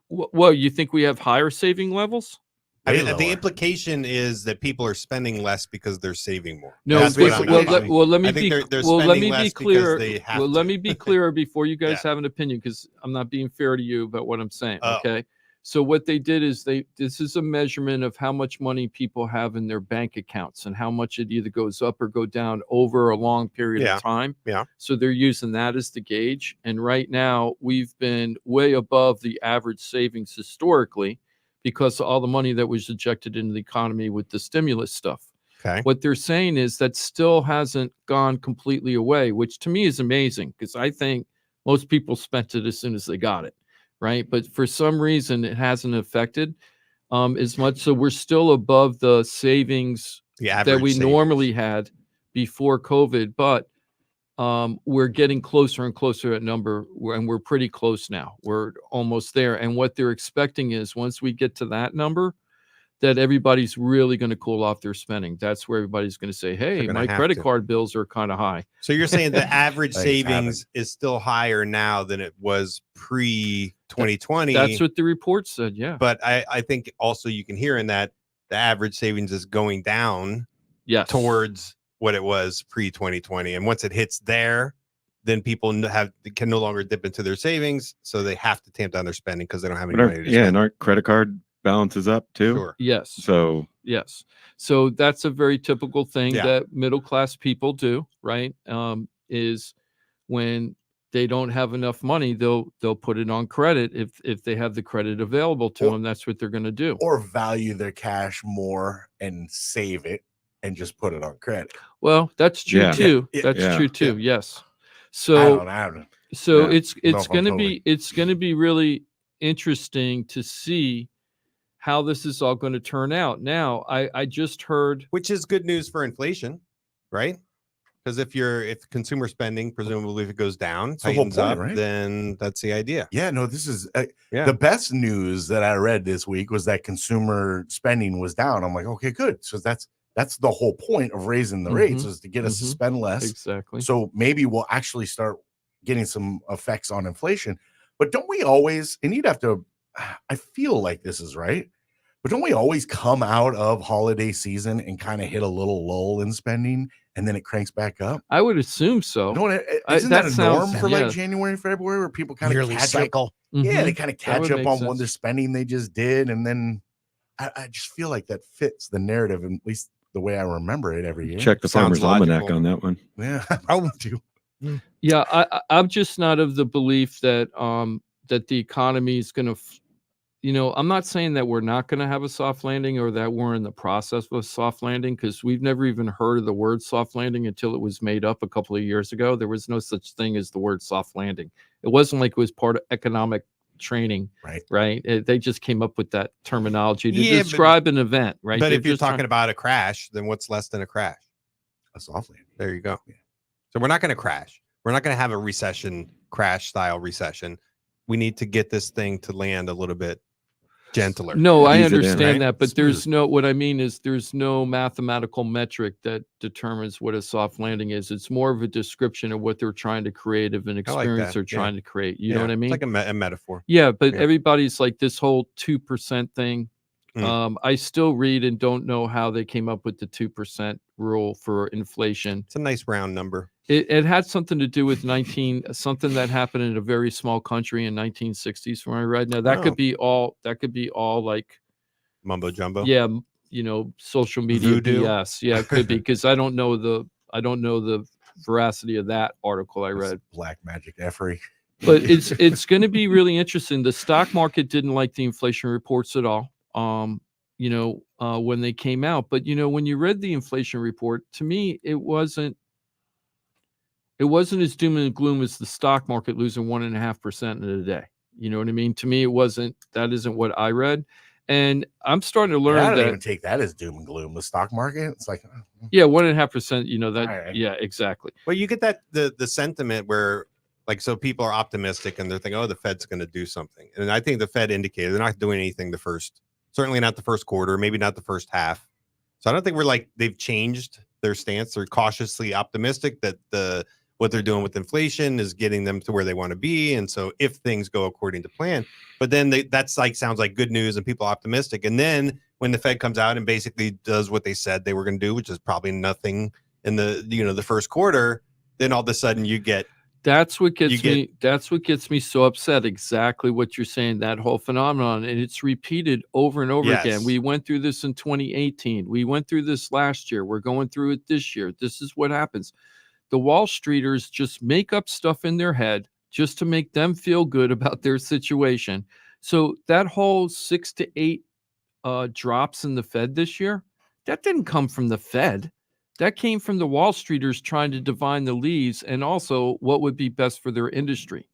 Well, you think we have higher saving levels? I Way mean, the lower. implication is that people are spending less because they're saving more. No, That's what I'm well, getting. let me I think be they're well. Let spending me less be because clear. they have Well, to. let me be clear before you guys Yeah. have an opinion, because I'm not being fair to you about what I'm saying. Oh. Okay. So what they did is this is a measurement of how much money people have in their bank accounts and how much it either goes up or go down over a long period Yeah. of time. Yeah. So they're using that as the gauge. And right now we've been way above the average savings historically because of all the money that was ejected into the economy with the stimulus stuff. Okay. What they're saying is that still hasn't gone completely away, which to me is amazing, because I think most people spent it as soon as they got it, right? But for some reason, it hasn't affected as much. So we're still above the savings The that average we savings. normally had before COVID, but we're getting closer and closer to that number, and we're pretty close now. We're almost there. And what they're expecting is once we get to that number, that everybody's really going to cool off their spending. That's where everybody's going to say, hey, gonna my have credit to. card bills are kind of high. So you're saying the average I think it's savings is still higher now than it was pre 2020. That's what the report said. Yeah. But I think also you can hear in that the average savings is going down Yes. towards what it was pre 2020. And once it hits there, then people can no longer dip into their savings. So they have to tamp down their spending because they don't have any money to Yeah, spend. and our credit card balance is up too. Sure. Yes. So Yes. So that's a very typical thing Yeah. that middle class people do, right? Is when they don't have enough money, they'll put it on credit if they have the credit available to Or- them. That's what they're going to do. Or value their cash more and save it and just put it on credit. Well, that's true Yeah. too. Yeah. That's Yeah. true too. Yes. I So don't. so Yeah. it's No, I'm going to totally- be it's going to be really interesting to see how this is all going to turn out. Now, I just heard. Which is good news for inflation, right? Because if consumer spending, presumably if it goes down, That's the whole tightens point, up, right? then that's the idea. Yeah, no, this is Yeah. the best news that I read this week was that consumer spending was down. I'm like, okay, good. So that's the whole point of raising the rates is to get us to Mhm. spend less. Exactly. So maybe we'll actually start getting some effects on inflation. But don't we always, and you'd have to, I feel like this is right, but don't we always come out of holiday season and kind of hit a little lull in spending and then it cranks back up? I would assume so. No, I- isn't that that a norm sounds- for like yeah. January, February, where people kind of Yearly catch up? cycle. Yeah, they Mhm. kind of That catch would up make on what sense. their spending they just did. And then I just feel like that fits the narrative. And at least the way I remember it every year. Check the Sounds Farmer's Almanac logical. on that one. Yeah, I probably do. Yeah, I'm just not of the belief that that the economy is going to, I'm not saying that we're not going to have a soft landing or that we're in the process of a soft landing, because we've never even heard of the word soft landing until it was made up a couple of years ago. There was no such thing as the word soft landing. It wasn't like it was part of economic training, right? They just came up with that terminology to Yeah, describe an event, right? But They're if you're just trying- talking about a crash, then what's less than a crash? A soft landing. There you go. So we're not going to crash. We're not going to have a recession, crash style recession. We need to get this thing to land a little bit gentler. No, I Ease it in, understand right? that, but there's what I mean is there's no mathematical metric that determines what a soft landing is. It's more of a description of what they're trying to create, of an I like experience that, they're yeah. trying to create. You know what I mean? It's like a metaphor. Yeah, but Yeah. everybody's like this whole 2% thing. Mm. I still read and don't know how they came up with the 2% rule for inflation. It's a nice round number. It had something to do with something that happened in a very small country in 1960s from what I read. Now that Oh. could be all like Mumbo jumbo. yeah, social media Voodoo? BS. Yeah, it could be, because I don't know the veracity of that article I read. Black magic effery. But it's going to be really interesting. The stock market didn't like the inflation reports at all. When they came out, but when you read the inflation report, to me, it wasn't as doom and gloom as the stock market losing 1.5% in a day. You know what I mean? To me, that isn't what I read. And I'm starting to learn I don't that. even take that as doom and gloom. The stock market, it's like, Yeah, 1.5%. That. All right. Yeah, exactly. Well, you get that the sentiment where so people are optimistic and they're thinking, oh, the Fed's going to do something. And I think the Fed indicated they're not doing anything certainly not the first quarter, maybe not the first half. So I don't think they've changed their stance. They're cautiously optimistic that what they're doing with inflation is getting them to where they want to be. And so if things go according to plan, but then sounds like good news and people are optimistic. And then when the Fed comes out and basically does what they said they were going to do, which is probably nothing in the first quarter, then all of a sudden you get. That's what gets me so upset. Exactly what you're saying, that whole phenomenon. And it's repeated over and over again. We went through this in 2018. We went through this last year. We're going through it this year. This is what happens. The Wall Streeters just make up stuff in their head just to make them feel good about their situation. So that whole 6 to 8 drops in the Fed this year, that didn't come from the Fed. That came from the Wall Streeters trying to divine the leads and also what would be best for their industry,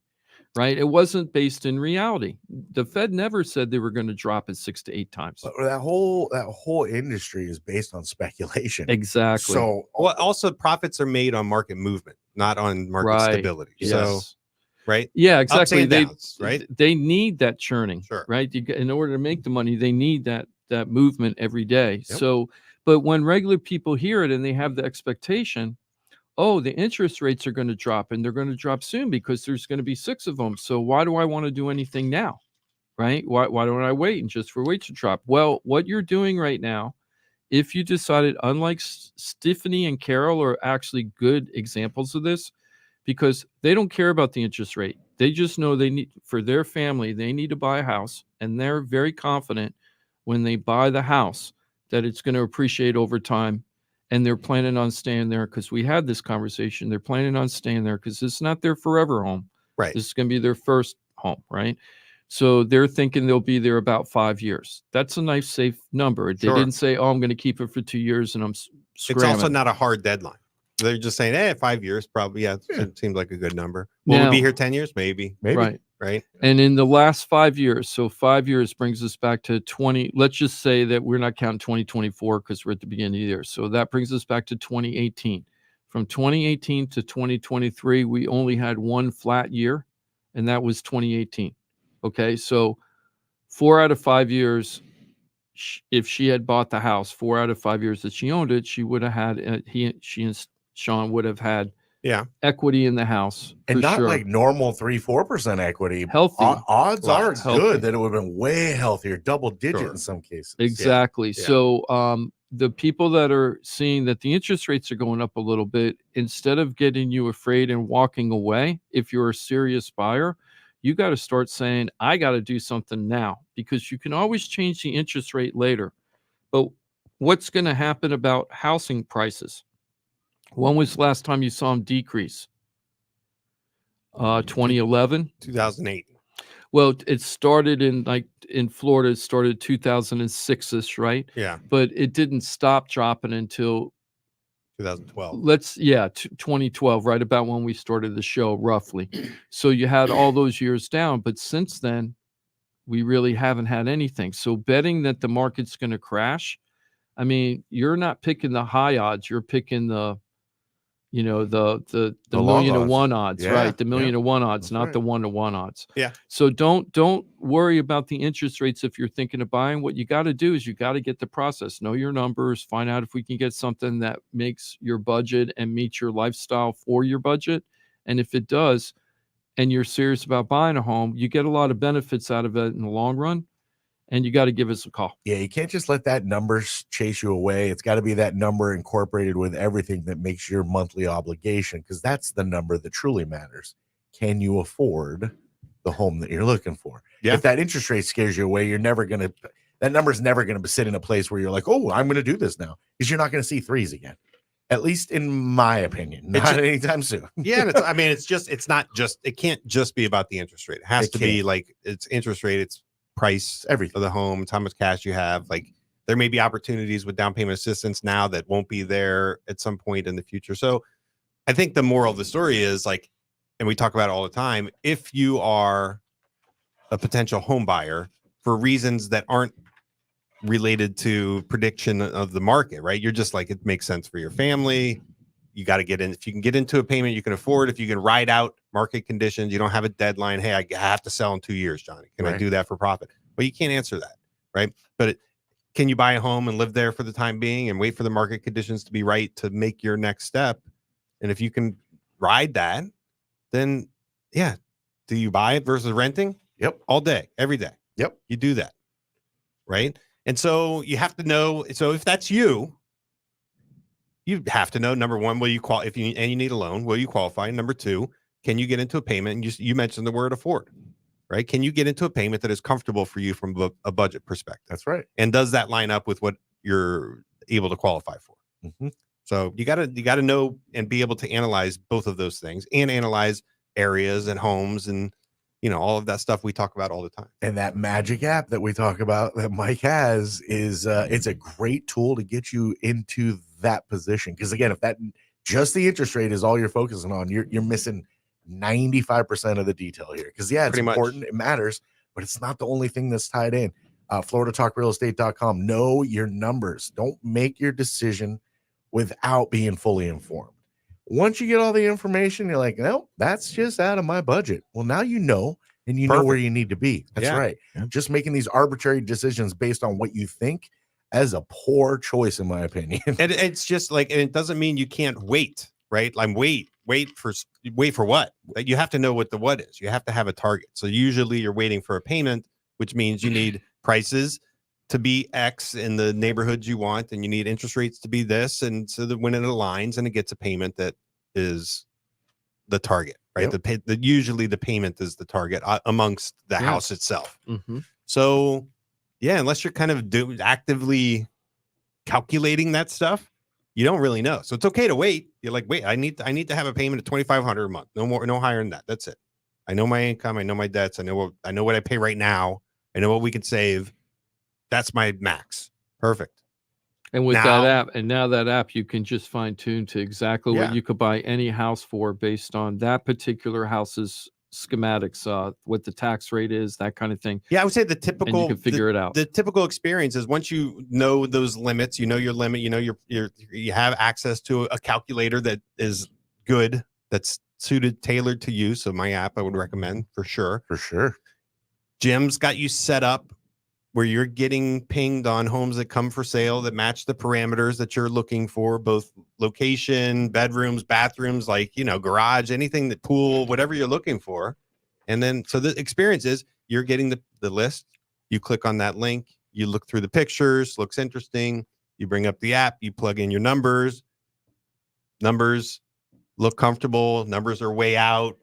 right? It wasn't based in reality. The Fed never said they were going to drop it 6 to 8 times. But that whole industry is based on speculation. Exactly. So Also profits are made on market movement, not on market stability. Yes. So, right? Yeah, Ups exactly. and downs, right? They need that churning, Sure. right? In order to make the money, they need that movement every day. Yep. So, but when regular people hear it and they have the expectation, oh, the interest rates are going to drop and they're going to drop soon because there's going to be 6 of them. So why do I want to do anything now? Right? Why don't I wait and just for rates to drop? Well, what you're doing right now, if you decided, unlike Stephanie and Carol are actually good examples of this, because they don't care about the interest rate. They just know they need, for their family, they need to buy a house, and they're very confident when they buy the house that it's going to appreciate over time, and they're planning on staying there, because we had this conversation. They're planning on staying there because it's not their forever home. Right. This is going to be their first home, right? So they're thinking they'll be there about 5 years. That's a nice, safe number. They Sure. didn't say, oh, I'm going to keep it for 2 years and I'm It's also not a hard deadline. They're just saying, 5 years, probably. Yeah, it seems like a good number. Will we Now- be here 10 years? Maybe. Right. Right. And in the last 5 years, so 5 years brings us back to 20. Let's just say that we're not counting 2024 because we're at the beginning of the year. So that brings us back to 2018. From 2018 to 2023, we only had one flat year, and that was 2018. Okay. So 4 out of 5 years, if she had bought the house, 4 out of 5 years that she owned it, she would have had, she and Sean would have had equity in the house, and for not sure. like normal 3-4% equity. Healthy. Odds are Lots. Healthy. good that it would have been way healthier, double digit in some cases. Exactly. Yeah. So the people that are seeing that the interest rates are going up a little bit, instead of getting you afraid and walking away, if you're a serious buyer, you got to start saying, I got to do something now, because you can always change the interest rate later. But what's going to happen about housing prices? When was the last time you saw them decrease? 2011, 2008. Well, it started in Florida, it started 2006ish, right? Yeah. But it didn't stop dropping until 2012. 2012, right about when we started the show, roughly. So you had all those years down, but since then, we really haven't had anything. So betting that the market's going to crash, I mean, you're not picking the high odds, you're picking the The million to long one odds. odds, Yeah, right? The million yeah. to one odds, That's not right. the 1-to-1 odds. Yeah. So don't worry about the interest rates if you're thinking of buying. What you got to do is you got to get the process, know your numbers, find out if we can get something that makes your budget and meets your lifestyle for your budget. And if it does, and you're serious about buying a home, you get a lot of benefits out of it in the long run. And you got to give us a call. Yeah, you can't just let that number chase you away. It's got to be that number incorporated with everything that makes your monthly obligation, because that's the number that truly matters. Can you afford the home that you're looking for? Yeah. If that interest rate scares you away, that number's never going to sit in a place where you're like, oh, I'm going to do this now, because you're not going to see threes again. At least in my opinion, not anytime soon. Yeah, and it can't just be about the interest rate. It has to be like it's interest rate, it's price everything of the home, it's how much cash you have. Like there may be opportunities with down payment assistance now that won't be there at some point in the future. So I think the moral of the story is like, and we talk about it all the time, if you are a potential home buyer for reasons that aren't related to prediction of the market, right? You're just like, it makes sense for your family. You got to get in. If you can get into a payment you can afford, if you can ride out market conditions, you don't have a deadline. Hey, I have to sell in 2 years, Johnny. Can I do that for profit? Well, you can't answer that, right? But can you buy a home and live there for the time being and wait for the market conditions to be right to make your next step? And if you can ride that, then yeah. Do you buy it versus renting? Yep. All day, every day. Yep. You do that, right? And so you have to know. So if that's you, you have to know, number one, will you qualify? If you need a loan, will you qualify? Number two, can you get into a payment? And you mentioned the word afford, right? Can you get into a payment that is comfortable for you from a budget perspective? That's right. And does that line up with what you're able to qualify for? Mm-hmm. So you gotta know and be able to analyze both of those things and analyze areas and homes and all of that stuff we talk about all the time. And that magic app that we talk about that Mike has is it's a great tool to get you into that position. Because again, if that just the interest rate is all you're focusing on, you're missing 95% of the detail here. Because yeah, it's important, it matters, but it's not the only thing that's tied in. FloridaTalkRealEstate.com. Know your numbers. Don't make your decision without being fully informed. Once you get all the information, you're like, no, that's just out of my budget. Well, now you know, and you know where you need to be. That's right. Yeah. Just making these arbitrary decisions based on what you think as a poor choice, in my opinion. And it's just like, and it doesn't mean you can't wait, right? Like wait for what? You have to know what the what is. You have to have a target. So usually you're waiting for a payment, which means you need prices to be X in the neighborhoods you want, and you need interest rates to be this, and so that when it aligns and it gets a payment that is the target, right? Yep. Usually the payment is the target amongst the house itself. Mm-hmm. So yeah, unless you're kind of actively calculating that stuff, you don't really know. So it's okay to wait. You're like, wait, I need to have a payment of $2,500 a month, no more, no higher than that. That's it. I know my income, I know my debts, I know what I pay right now, I know what we could save. That's my max. Perfect. And with that app, you can just fine tune to exactly what you could buy any house for based on that particular house's schematics, what the tax rate is, that kind of thing. Yeah, I would say the typical, and you can figure it out. The typical experience is once you know those limits, you know your limit, you know you have access to a calculator that is good, that's tailored to you. So my app, I would recommend for sure. For sure. Jim's got you set up where you're getting pinged on homes that come for sale that match the parameters that you're looking for, both location, bedrooms, bathrooms, like, garage, anything, that pool, whatever you're looking for. And then, so the experience is you're getting the list, you click on that link, you look through the pictures, looks interesting, you bring up the app, you plug in your numbers look comfortable, numbers are way out,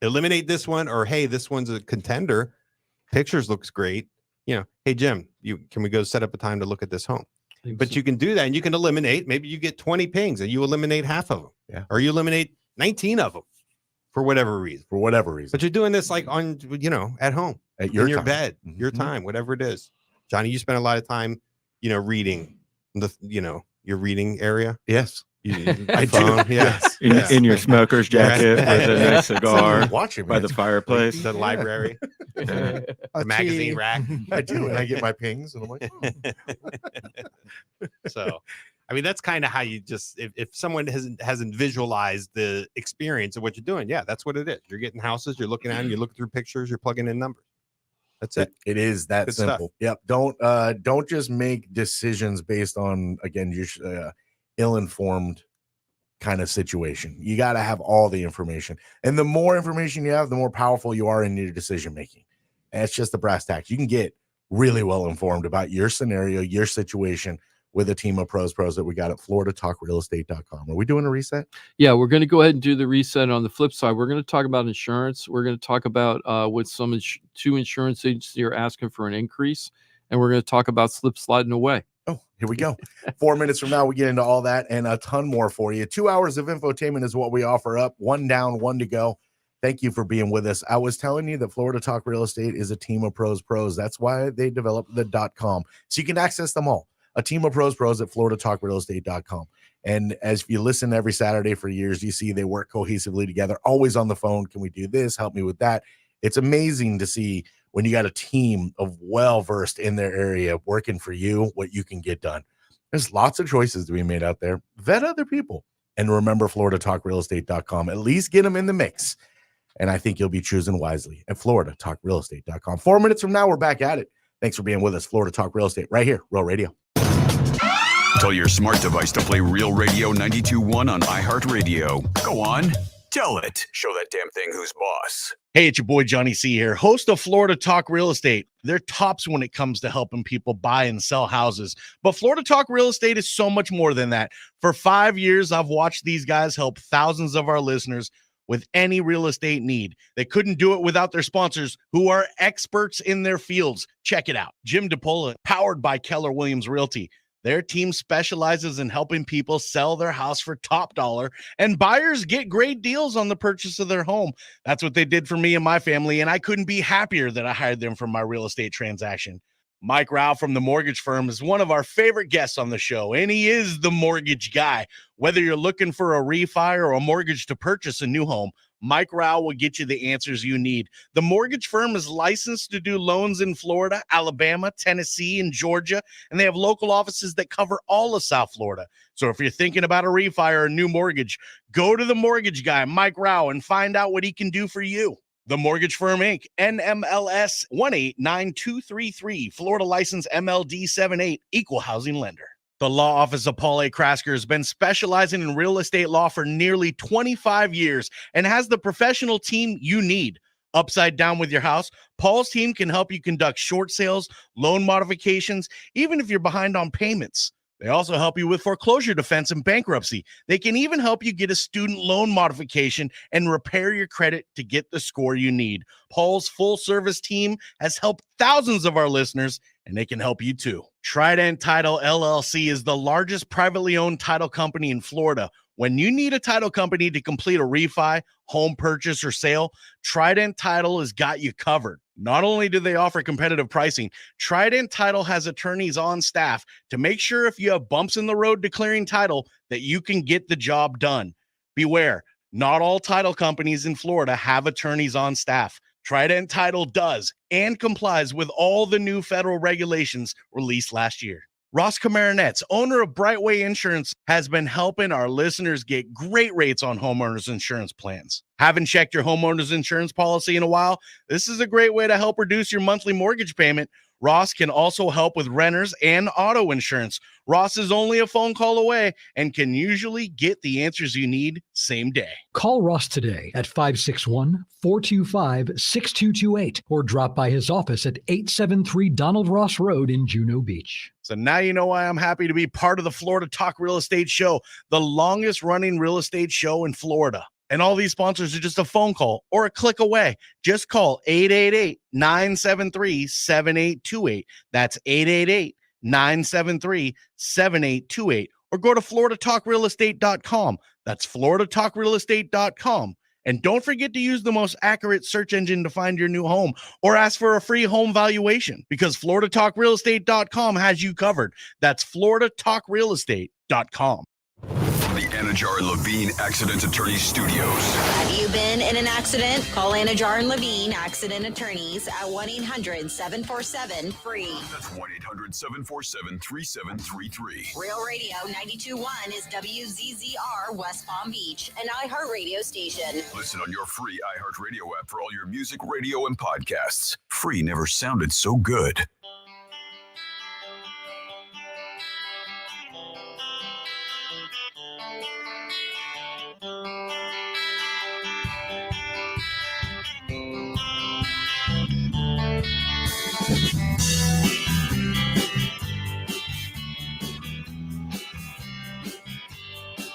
eliminate this one, or, hey, this one's a contender. Pictures looks great. hey Jim, can we go set up a time to look at this home? But you can do that, and you can eliminate. Maybe you get 20 pings, and you eliminate half of them, or you eliminate 19 of them for whatever reason. But you're doing this like on, at home, at your in your time. bed, your time, whatever it is. Johnny, you spend a lot of time, reading your reading area. Yes. I do. Yes. In your smoker's jacket with a nice cigar watching by the fireplace. The library. The magazine rack. I do, and I get my pings, and I'm like, So, I mean, that's kind of how you just, if someone hasn't visualized the experience of what you're doing, that's what it is. You're getting houses, you're looking at them, you look through pictures, you're plugging in numbers. That's it. It is that Good simple. stuff. Yep. Don't just make decisions based on, again, your ill-informed kind of situation. You got to have all the information, and the more information you have, the more powerful you are in your decision making. And it's just the brass tacks. You can get really well informed about your scenario, your situation, with a team of pros that we got at floridatalkrealestate.com. Are we doing a reset? Yeah, we're going to go ahead and do the reset. On the flip side, we're going to talk about insurance. We're going to talk about what two insurance agents are asking for an increase, and we're going to talk about slip sliding away. Oh, here we go. 4 minutes from now, we get into all that and a ton more for you. 2 hours of infotainment is what we offer up. One down, one to go. Thank you for being with us. I was telling you that Florida Talk Real Estate is a team of pros. That's why they developed the .com. So you can access them all. A team of pros at floridatalkrealestate.com. And as you listen every Saturday for years, you see they work cohesively together, always on the phone. Can we do this? Help me with that. It's amazing to see when you got a team of well-versed in their area working for you, what you can get done. There's lots of choices to be made out there. Vet other people. And remember, floridatalkrealestate.com. At least get them in the mix. And I think you'll be choosing wisely at floridatalkrealestate.com. 4 minutes from now, we're back at it. Thanks for being with us. Florida Talk Real Estate right here, Real Radio. Tell your smart device to play Real Radio 92.1 on iHeartRadio. Go on, tell it. Show that damn thing who's boss. Hey, it's your boy Johnny C here, host of Florida Talk Real Estate. They're tops when it comes to helping people buy and sell houses. But Florida Talk Real Estate is so much more than that. For 5 years, I've watched these guys help thousands of our listeners with any real estate need. They couldn't do it without their sponsors, who are experts in their fields. Check it out. Jim DePola, powered by Keller Williams Realty. Their team specializes in helping people sell their house for top dollar, and buyers get great deals on the purchase of their home. That's what they did for me and my family, and I couldn't be happier that I hired them for my real estate transaction. Mike Rauch from the mortgage firm is one of our favorite guests on the show, and he is the mortgage guy. Whether you're looking for a refi or a mortgage to purchase a new home, Mike Rauch will get you the answers you need. The mortgage firm is licensed to do loans in Florida, Alabama, Tennessee, and Georgia, and they have local offices that cover all of South Florida. So if you're thinking about a refi or a new mortgage, go to the mortgage guy, Mike Rauch, and find out what he can do for you. The Mortgage Firm, Inc., NMLS 189233, Florida license MLD 78, equal housing lender. The law office of Paul A. Krasker has been specializing in real estate law for nearly 25 years and has the professional team you need. Upside down with your house, Paul's team can help you conduct short sales, loan modifications, even if you're behind on payments. They also help you with foreclosure defense and bankruptcy. They can even help you get a student loan modification and repair your credit to get the score you need. Paul's full-service team has helped thousands of our listeners, and they can help you too. Trident Title LLC is the largest privately owned title company in Florida. When you need a title company to complete a refi, home purchase, or sale, Trident Title has got you covered. Not only do they offer competitive pricing, Trident Title has attorneys on staff to make sure if you have bumps in the road declaring title, that you can get the job done. Beware, not all title companies in Florida have attorneys on staff. Trident Title does and complies with all the new federal regulations released last year. Ross Komarinetz, owner of Brightway Insurance, has been helping our listeners get great rates on homeowners insurance plans. Haven't checked your homeowners insurance policy in a while? This is a great way to help reduce your monthly mortgage payment. Ross can also help with renters and auto insurance. Ross is only a phone call away and can usually get the answers you need same day. Call Ross today at 561-425-6228 or drop by his office at 873 Donald Ross Road in Juno Beach. So now you know why I'm happy to be part of the Florida Talk Real Estate Show, the longest running real estate show in Florida. And all these sponsors are just a phone call or a click away. Just call 888-973-7828. That's 888-973-7828. Or go to floridatalkrealestate.com. That's floridatalkrealestate.com. And don't forget to use the most accurate search engine to find your new home or ask for a free home valuation because floridatalkrealestate.com has you covered. That's floridatalkrealestate.com. From the Anajar and Levine Accident Attorney Studios. Have you been in an accident? Call Anajar and Levine Accident Attorneys at 1-800-747-FREE. That's 1-800-747-3733. Real Radio 92.1 is WZZR West Palm Beach, an iHeartRadio station. Listen on your free iHeartRadio app for all your music, radio, and podcasts. Free never sounded so good.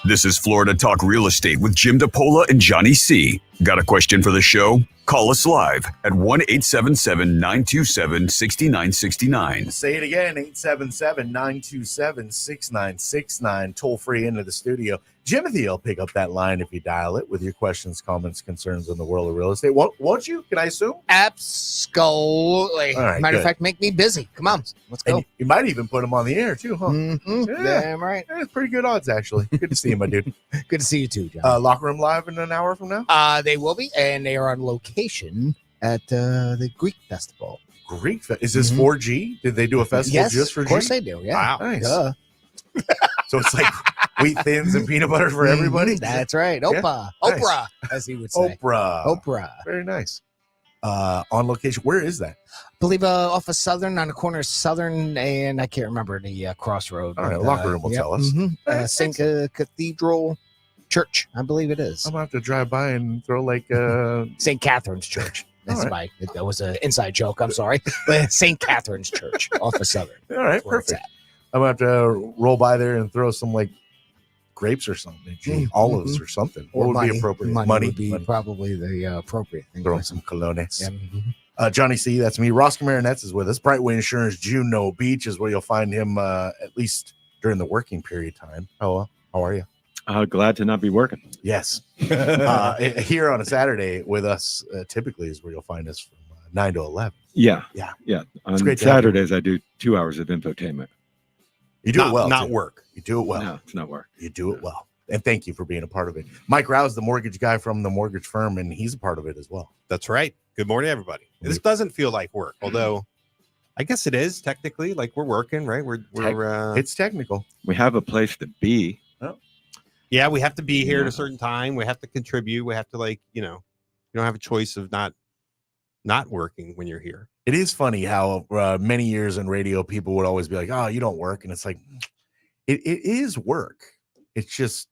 This is Florida Talk Real Estate with Jim DePola and Johnny C. Got a question for the show? Call us live at 1-877-927-6969. Say it again, 877-927-6969. Toll free into the studio. Jimothy will pick up that line if you dial it with your questions, comments, concerns in the world of real estate. Won't you? Can I assume? Absolutely. All right, Matter good. of fact, make me busy. Come on, let's go. And you might even put him on the air too, huh? Mm-hmm. Yeah. Damn right. Yeah, it's pretty good odds, actually. Good to see you, my dude. Good to see you too, John. Locker room live in an hour from now? They will be, and they are on location at the Greek Festival. Greek Is this 4G? Did they do a festival Yes, just for of course G? they do. Yeah. Wow, nice. Duh. So it's like wheat thins and peanut butter for everybody? That's right. Yeah. Oprah. Nice. Oprah, as he would say. Oprah. Very nice. On location. Where is that? I believe off of Southern, on the corner of Southern, and I can't remember the crossroad. All right, but, locker room will tell us. St. Cathedral Church, I believe it is. I'm going to have to drive by and throw like St. Catherine's Church. That's All right. that was an inside joke. I'm sorry. But St. Catherine's Church off of Southern. All right, That's where it's perfect. I'm going to have to roll by there and throw some like grapes or something. Gee, olives or something. Or What would money. be appropriate? Money would be probably the appropriate thing. Throw some colones. Yeah. Johnny C, that's me. Ross Komarinetz is with us. Brightway Insurance, Juno Beach is where you'll find him at least during the working period time. Paola, how are you? Glad to not be working. Yes. Here on a Saturday with us typically is where you'll find us from 9 to 11. Yeah. Yeah. On great to have you. Saturdays, I do 2 hours of infotainment. You do it well. Not too. work. You do it well. No, it's not work. You do it well. And thank you for being a part of it. Mike Rouse, the mortgage guy from the mortgage firm, and he's a part of it as well. That's right. Good morning, everybody. This doesn't feel like work, although I guess it is technically. Like we're working, right? We're It's technical. We have a place to be. yeah, we have to be here at a certain time. We have to contribute. We have to you don't have a choice of not working when you're here. It is funny how many years in radio, people would always be like, oh, you don't work. And it's like, it is work. It's just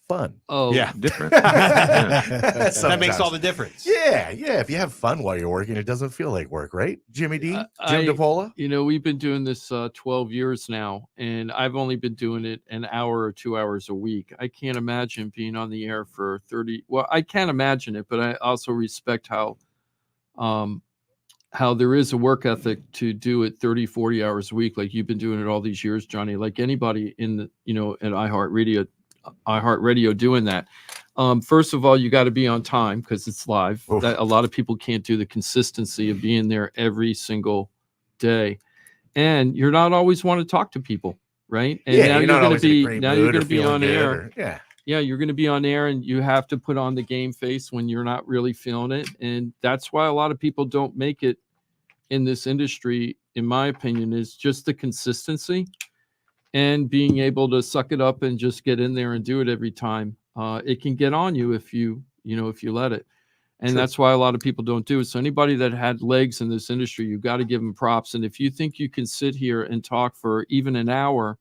fun. Oh, yeah. Different. That makes all the difference. Yeah. If you have fun while you're working, it doesn't feel like work, right? Jimmy D, Jim DePola? We've been doing this 12 years now, and I've only been doing it an hour or 2 hours a week. I can't imagine being on the air for 30. Well, I can't imagine it, but I also respect how there is a work ethic to do it 30, 40 hours a week. Like you've been doing it all these years, Johnny, like anybody in the, at iHeartRadio doing that. First of all, you got to be on time because it's live. That a lot of people can't do the consistency of being there every single day. And you're not always want to talk to people, right? And now you're going to be on air. Yeah, you're going to be on air and you have to put on the game face when you're not really feeling it. And that's why a lot of people don't make it in this industry, in my opinion, is just the consistency and being able to suck it up and just get in there and do it every time. It can get on you if you let it. And that's why a lot of people don't do it. So anybody that had legs in this industry, you've got to give them props. And if you think you can sit here and talk for even an hour,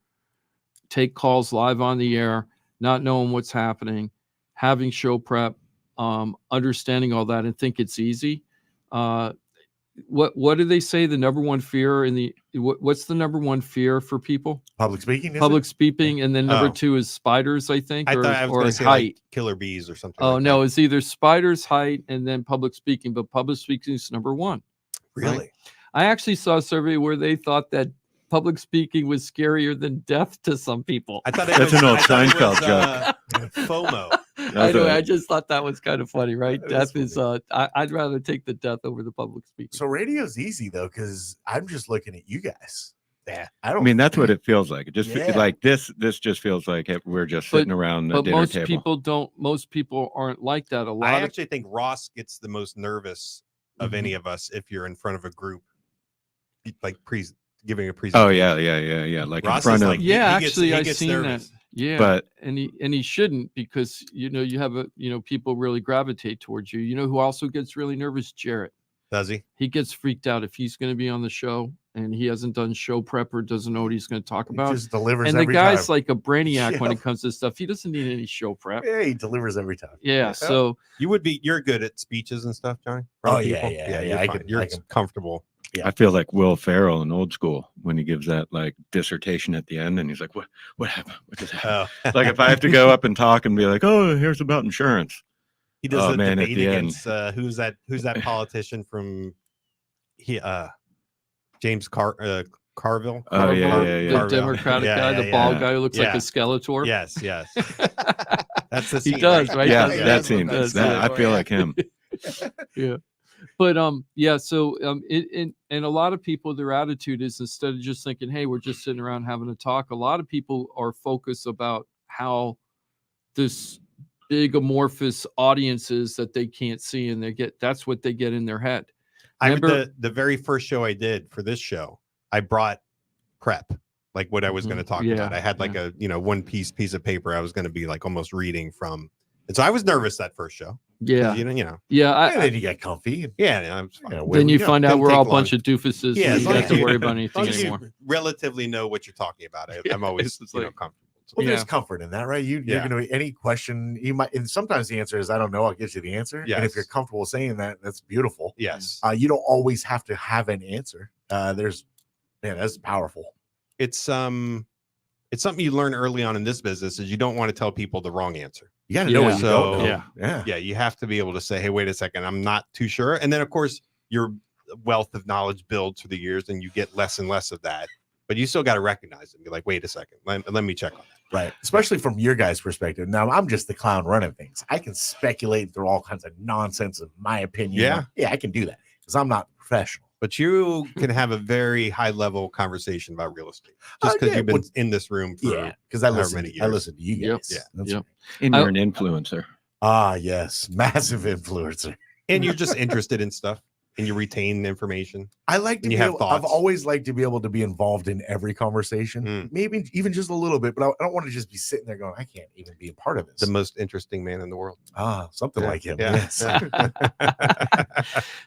take calls live on the air, not knowing what's happening, having show prep, understanding all that and think it's easy, what do they say? The number one fear what's the number one fear for people? Public speaking. Public speaking, and then number Oh. 2 is spiders, I think, I or, thought I was or going to say height. like killer bees or something. Oh like no, that. it's either spiders, height, and then public speaking. But public speaking is number 1. Really? Right? I actually saw a survey where they thought that public speaking was scarier than death to some people. I thought That's an old Seinfeld joke. FOMO. Anyway, I just thought that was kind of funny, right? That Death is is I'd rather take the death over the public speaking. So radio's easy though, because I'm just looking at you guys. Yeah, I mean, that's what it feels like. It just Yeah. like this just feels like we're just sitting around the But dinner most table. people aren't like that. A I lot of actually think Ross gets the most nervous of any of us if you're in front of a group, like giving a presentation. Oh yeah. Like Ross in front is of like, yeah, he gets- actually, he I've gets seen nervous. that. Yeah, But- and he shouldn't, because you have people really gravitate towards you. You know who also gets really nervous? Jarrett. Does he? He gets freaked out if he's going to be on the show and he hasn't done show prep or doesn't know what he's going to talk about. just delivers and the every guy's time. like a brainiac when Yeah. it comes to stuff. He doesn't need any show prep. Yeah, he delivers every time. Yeah, so You're good at speeches and stuff, Johnny. Oh, From yeah, people? yeah, You're I fine. can- You're I can- comfortable. I feel like Will Ferrell in Old School when he gives that like dissertation at the end, and he's like, "What happened? What just happened?" Oh. Like if I have to go up and talk and be like, "Oh, here's about insurance." He does Oh, the man, at debate the end. against who's that politician from James Carville. Oh, yeah, Carville? yeah, yeah. the Carville. Democratic Yeah, guy, yeah, the bald yeah. guy who looks like Yeah. a Skeletor. Yes. That's the He scene, does, right? Yeah, Yeah, that scene. that's I it. feel like him. Yeah, but yeah, so and a lot of people, their attitude is, instead of just thinking, hey, we're just sitting around having a talk, a lot of people are focused about how this big amorphous audiences that they can't see, and that's what they get in their head. Remember, the very first show I did for this show, I brought prep, like what I was going to talk Yeah, about. I had like a one piece of paper I was going to be like almost reading from, and so I was nervous that first show. yeah, you know. yeah, And then you get comfy. Yeah, I'm fine. then you find out Didn't we're all a take bunch long. of doofuses. Yeah, and as you long don't have as to you- worry about as anything long as you anymore. relatively know what you're talking about. I'm always It's like- comfortable. Well, there's Yeah. comfort in that, right? You're Yeah. going to be any question you might, and sometimes the answer is I don't know. I'll get you the answer. And if Yes. you're comfortable saying that, that's beautiful. Yes, You don't always have to have an answer. That's powerful. it's something you learn early on in this business, is you don't want to tell people the wrong answer. You got to know what you So- don't know. Yeah. Yeah. Yeah, you have to be able to say, hey, wait a second, I'm not too sure. And then of course your wealth of knowledge builds through the years and you get less and less of that, but you still got to recognize it and be like, wait a second, let me check on that. Right. Especially from your guys' perspective. Now, I'm just the clown running things. I can speculate through all kinds of nonsense of my opinion. Yeah. Yeah, I can do that because I'm not professional. But you can have a very high level conversation about real estate just because yeah, you've been well, in this room for Yeah. Because I however listen. many I years. listen to you Yep. guys. Yeah. That's Yep. And I- you're an influencer. Ah, yes. Massive influencer. and you're just interested in stuff and you retain information. I like to And be you have able, I've thoughts. always liked to be able to be involved in every conversation, Mm. maybe even just a little bit, but I don't want to just be sitting there going, I can't even be a part of this. The most interesting man in the world. Something Yeah. like him. Yeah. Yes.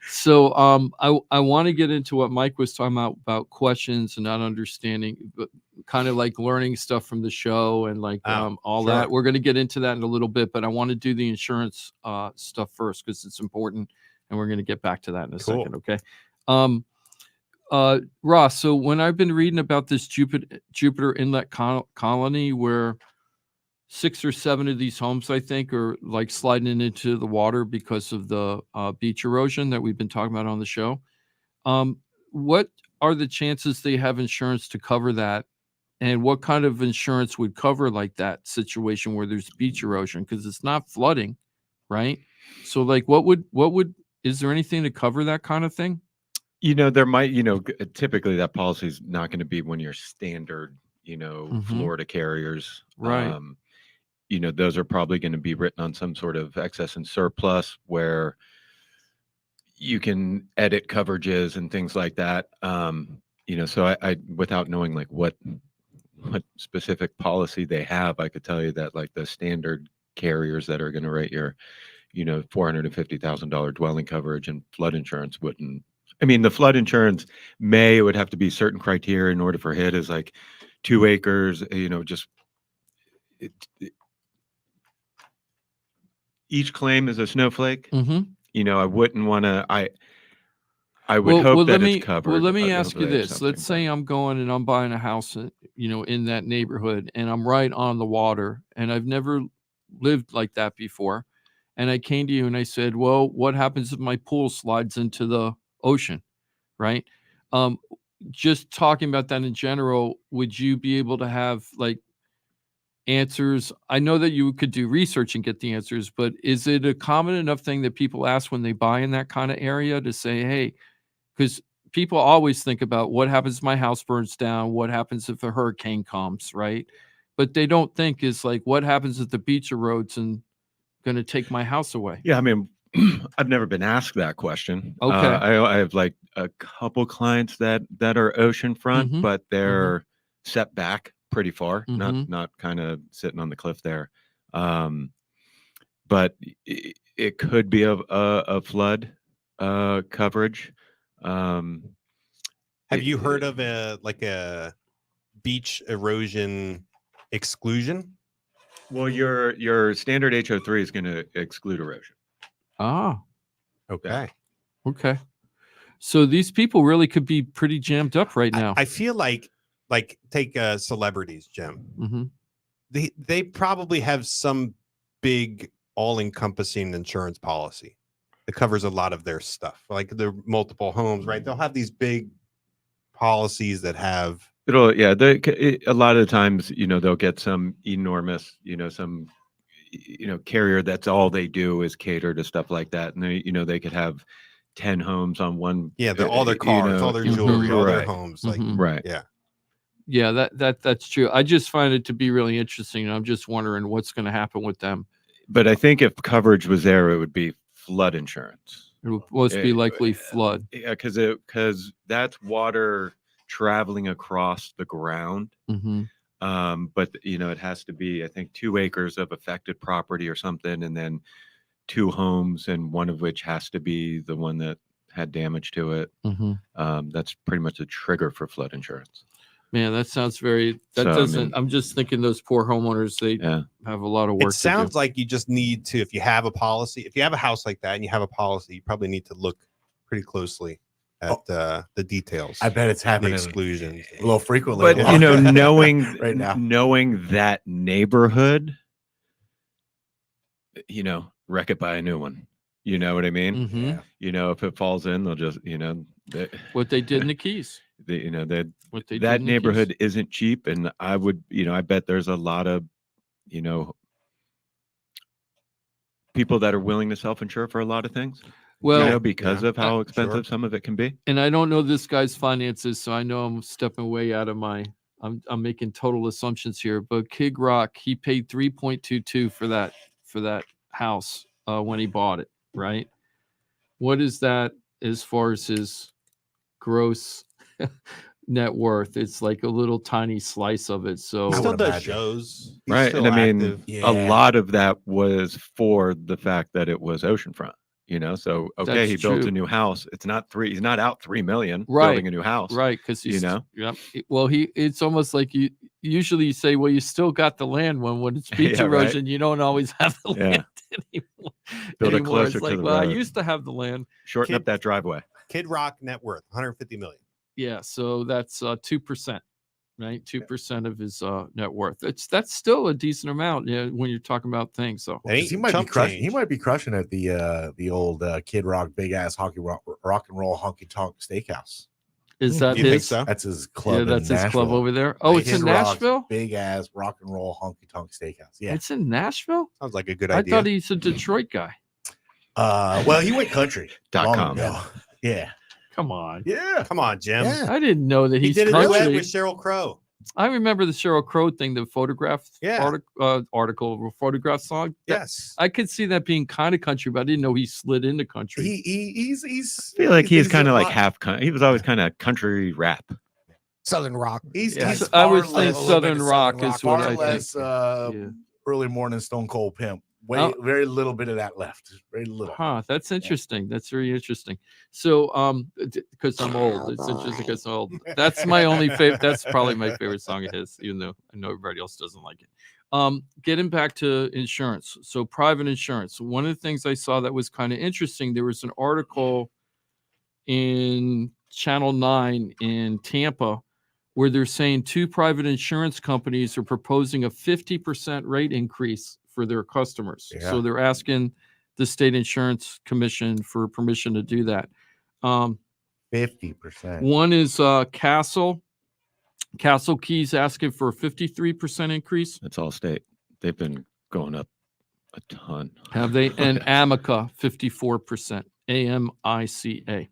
So I want to get into what Mike was talking about questions and not understanding, but kind of like learning stuff from the show and like all sure. that. We're going to get into that in a little bit, but I want to do the insurance stuff first because it's important, and we're going to get back to that in a Cool. second. Okay. Ross, so when I've been reading about this Jupiter Inlet colony where 6 or 7 of these homes, I think, are like sliding into the water because of the beach erosion that we've been talking about on the show. What are the chances they have insurance to cover that? And what kind of insurance would cover like that situation where there's beach erosion? Because it's not flooding, right? So like is there anything to cover that kind of thing? There might, typically that policy is not going to be one of your standard, Mhm. Florida carriers. Right. Those are probably going to be written on some sort of excess and surplus where you can edit coverages and things like that. So I without knowing like what specific policy they have, I could tell you that like the standard carriers that are going to rate your, $450,000 dwelling coverage and flood insurance wouldn't. I mean, the flood insurance it would have to be certain criteria in order for it is like 2 acres, each claim is a snowflake. Mm-hmm. I wouldn't want to, I would hope that let me it's covered. well let me I ask hope you they have this. Let's say I'm going and I'm buying a house, in that neighborhood, and I'm right on the water, and I've never lived like that before, and I came to you and I said, "Well, what happens if my pool slides into the ocean?" Right? Um, just talking about that in general, would you be able to have like answers? I know that you could do research and get the answers, but is it a common enough thing that people ask when they buy in that kind of area to say, hey, because people always think about what happens if my house burns down, what happens if a hurricane comes, right? But they don't think is like, what happens if the beach erodes and going to take my house away? Yeah, I mean, I've never been asked that question. Okay. I have like a couple clients that are oceanfront, Mhm, but they're set back pretty far, Mhm. not kind of sitting on the cliff there. But it could be a flood coverage. Have you heard of a beach erosion exclusion? Well, your standard HO3 is going to exclude erosion. Ah, Okay. okay. So these people really could be pretty jammed up right now. I feel like take celebrities, Jim. Mm-hmm. They probably have some big all-encompassing insurance policy that covers a lot of their stuff, like their multiple homes, right? They'll have these big policies that have A lot of the times, they'll get some enormous, some carrier that's all they do is cater to stuff like that, and they could have 10 homes on one. all their cars, all their jewelry, all their homes, like right. Yeah, that's true. I just find it to be really interesting, and I'm just wondering what's going to happen with them. But I think if coverage was there, it would be flood insurance. It would must be likely flood. Yeah, because that's water traveling across the ground. Mm-hmm. But it has to be, I think, 2 acres of affected property or something, and then 2 homes, and one of which has to be the one that had damage to it. Mm-hmm. That's pretty much a trigger for flood insurance. Man, that sounds very. That So, I doesn't. mean- I'm just thinking those poor homeowners. They have a lot of work. It sounds like you just need to, if you have a policy, if you have a house like that and you have a policy, you probably need to look pretty closely at the details. I bet it's happening the exclusions a little frequently. But knowing right now, knowing that neighborhood, wreck it, buy a new one. You know what I mean? Mhm. If it falls in, they'll just what they did in the Keys. What they did that in the neighborhood isn't cheap, and I would, I bet there's a lot of, people that are willing to self-insure for a lot of things. Well, because of how expensive some of it can be. And I don't know this guy's finances, so I know I'm stepping way out of my. I'm making total assumptions here, but Kid Rock, he paid 3.22 for that house when he bought it, right? What is that as far as his gross net worth? It's like a little tiny slice of it. So he still does shows, he's right? still And I mean, active. a lot of that was for the fact that it was oceanfront. So okay, That's he built true. a new house. It's not he's not out 3 million right, building a new house, right? Because he's Yep. Well, it's almost like you usually say, well, you still got the land when it's beach Yeah, right. erosion, you don't always have the land anymore. Build it anymore. closer It's to like, the well, I road. used to have the land. Shorten up that driveway. Kid Rock net worth 150 million. Yeah, so that's 2%, right? 2% of his net worth. That's still a decent amount, when you're talking about things. So he might be crushing. He might be crushing at the old Kid Rock big ass rock and roll honky tonk steakhouse. Is that You think his? so? That's his club. Yeah, that's in his club Nashville. over there. Oh, it's in Kid Rock's Nashville? Big ass rock and roll honky tonk steakhouse. Yeah, It's in Nashville? Sounds like a good I idea. thought he's a Detroit guy. Well, he went country. long .com. ago. Yeah. Come on. Yeah. Come on, Jim. Yeah. I didn't know that He he's did a duet country. with Sheryl Crow. I remember the Sheryl Crow thing, the photograph Yeah. article, photograph song. Yes. I could see that being kind of country, but I didn't know he slid into country. He's I feel like he's kind of a like lot- half. He was always kind of country rap. Southern rock. He's Yeah. he's I far would less- think a little Southern bit of rock is what far I think. less, Yeah. early morning Stone Cold Pimp. Oh. Very little bit of that left. Very little. Huh, that's interesting. That's very interesting. So, because I'm old, it's interesting because I'm old. That's my only favorite. That's probably my favorite song of his, even though I know everybody else doesn't like it. Getting back to insurance. So, private insurance. One of the things I saw that was kind of interesting, there was an article in Channel 9 in Tampa, where they're saying 2 private insurance companies are proposing a 50% rate increase for their customers. Yeah. So they're asking the state insurance commission for permission to do that. 50%. One is Castle Keys asking for a 53% increase. That's all state. They've been going up a ton. Have they? And Amica 54%. AMICA.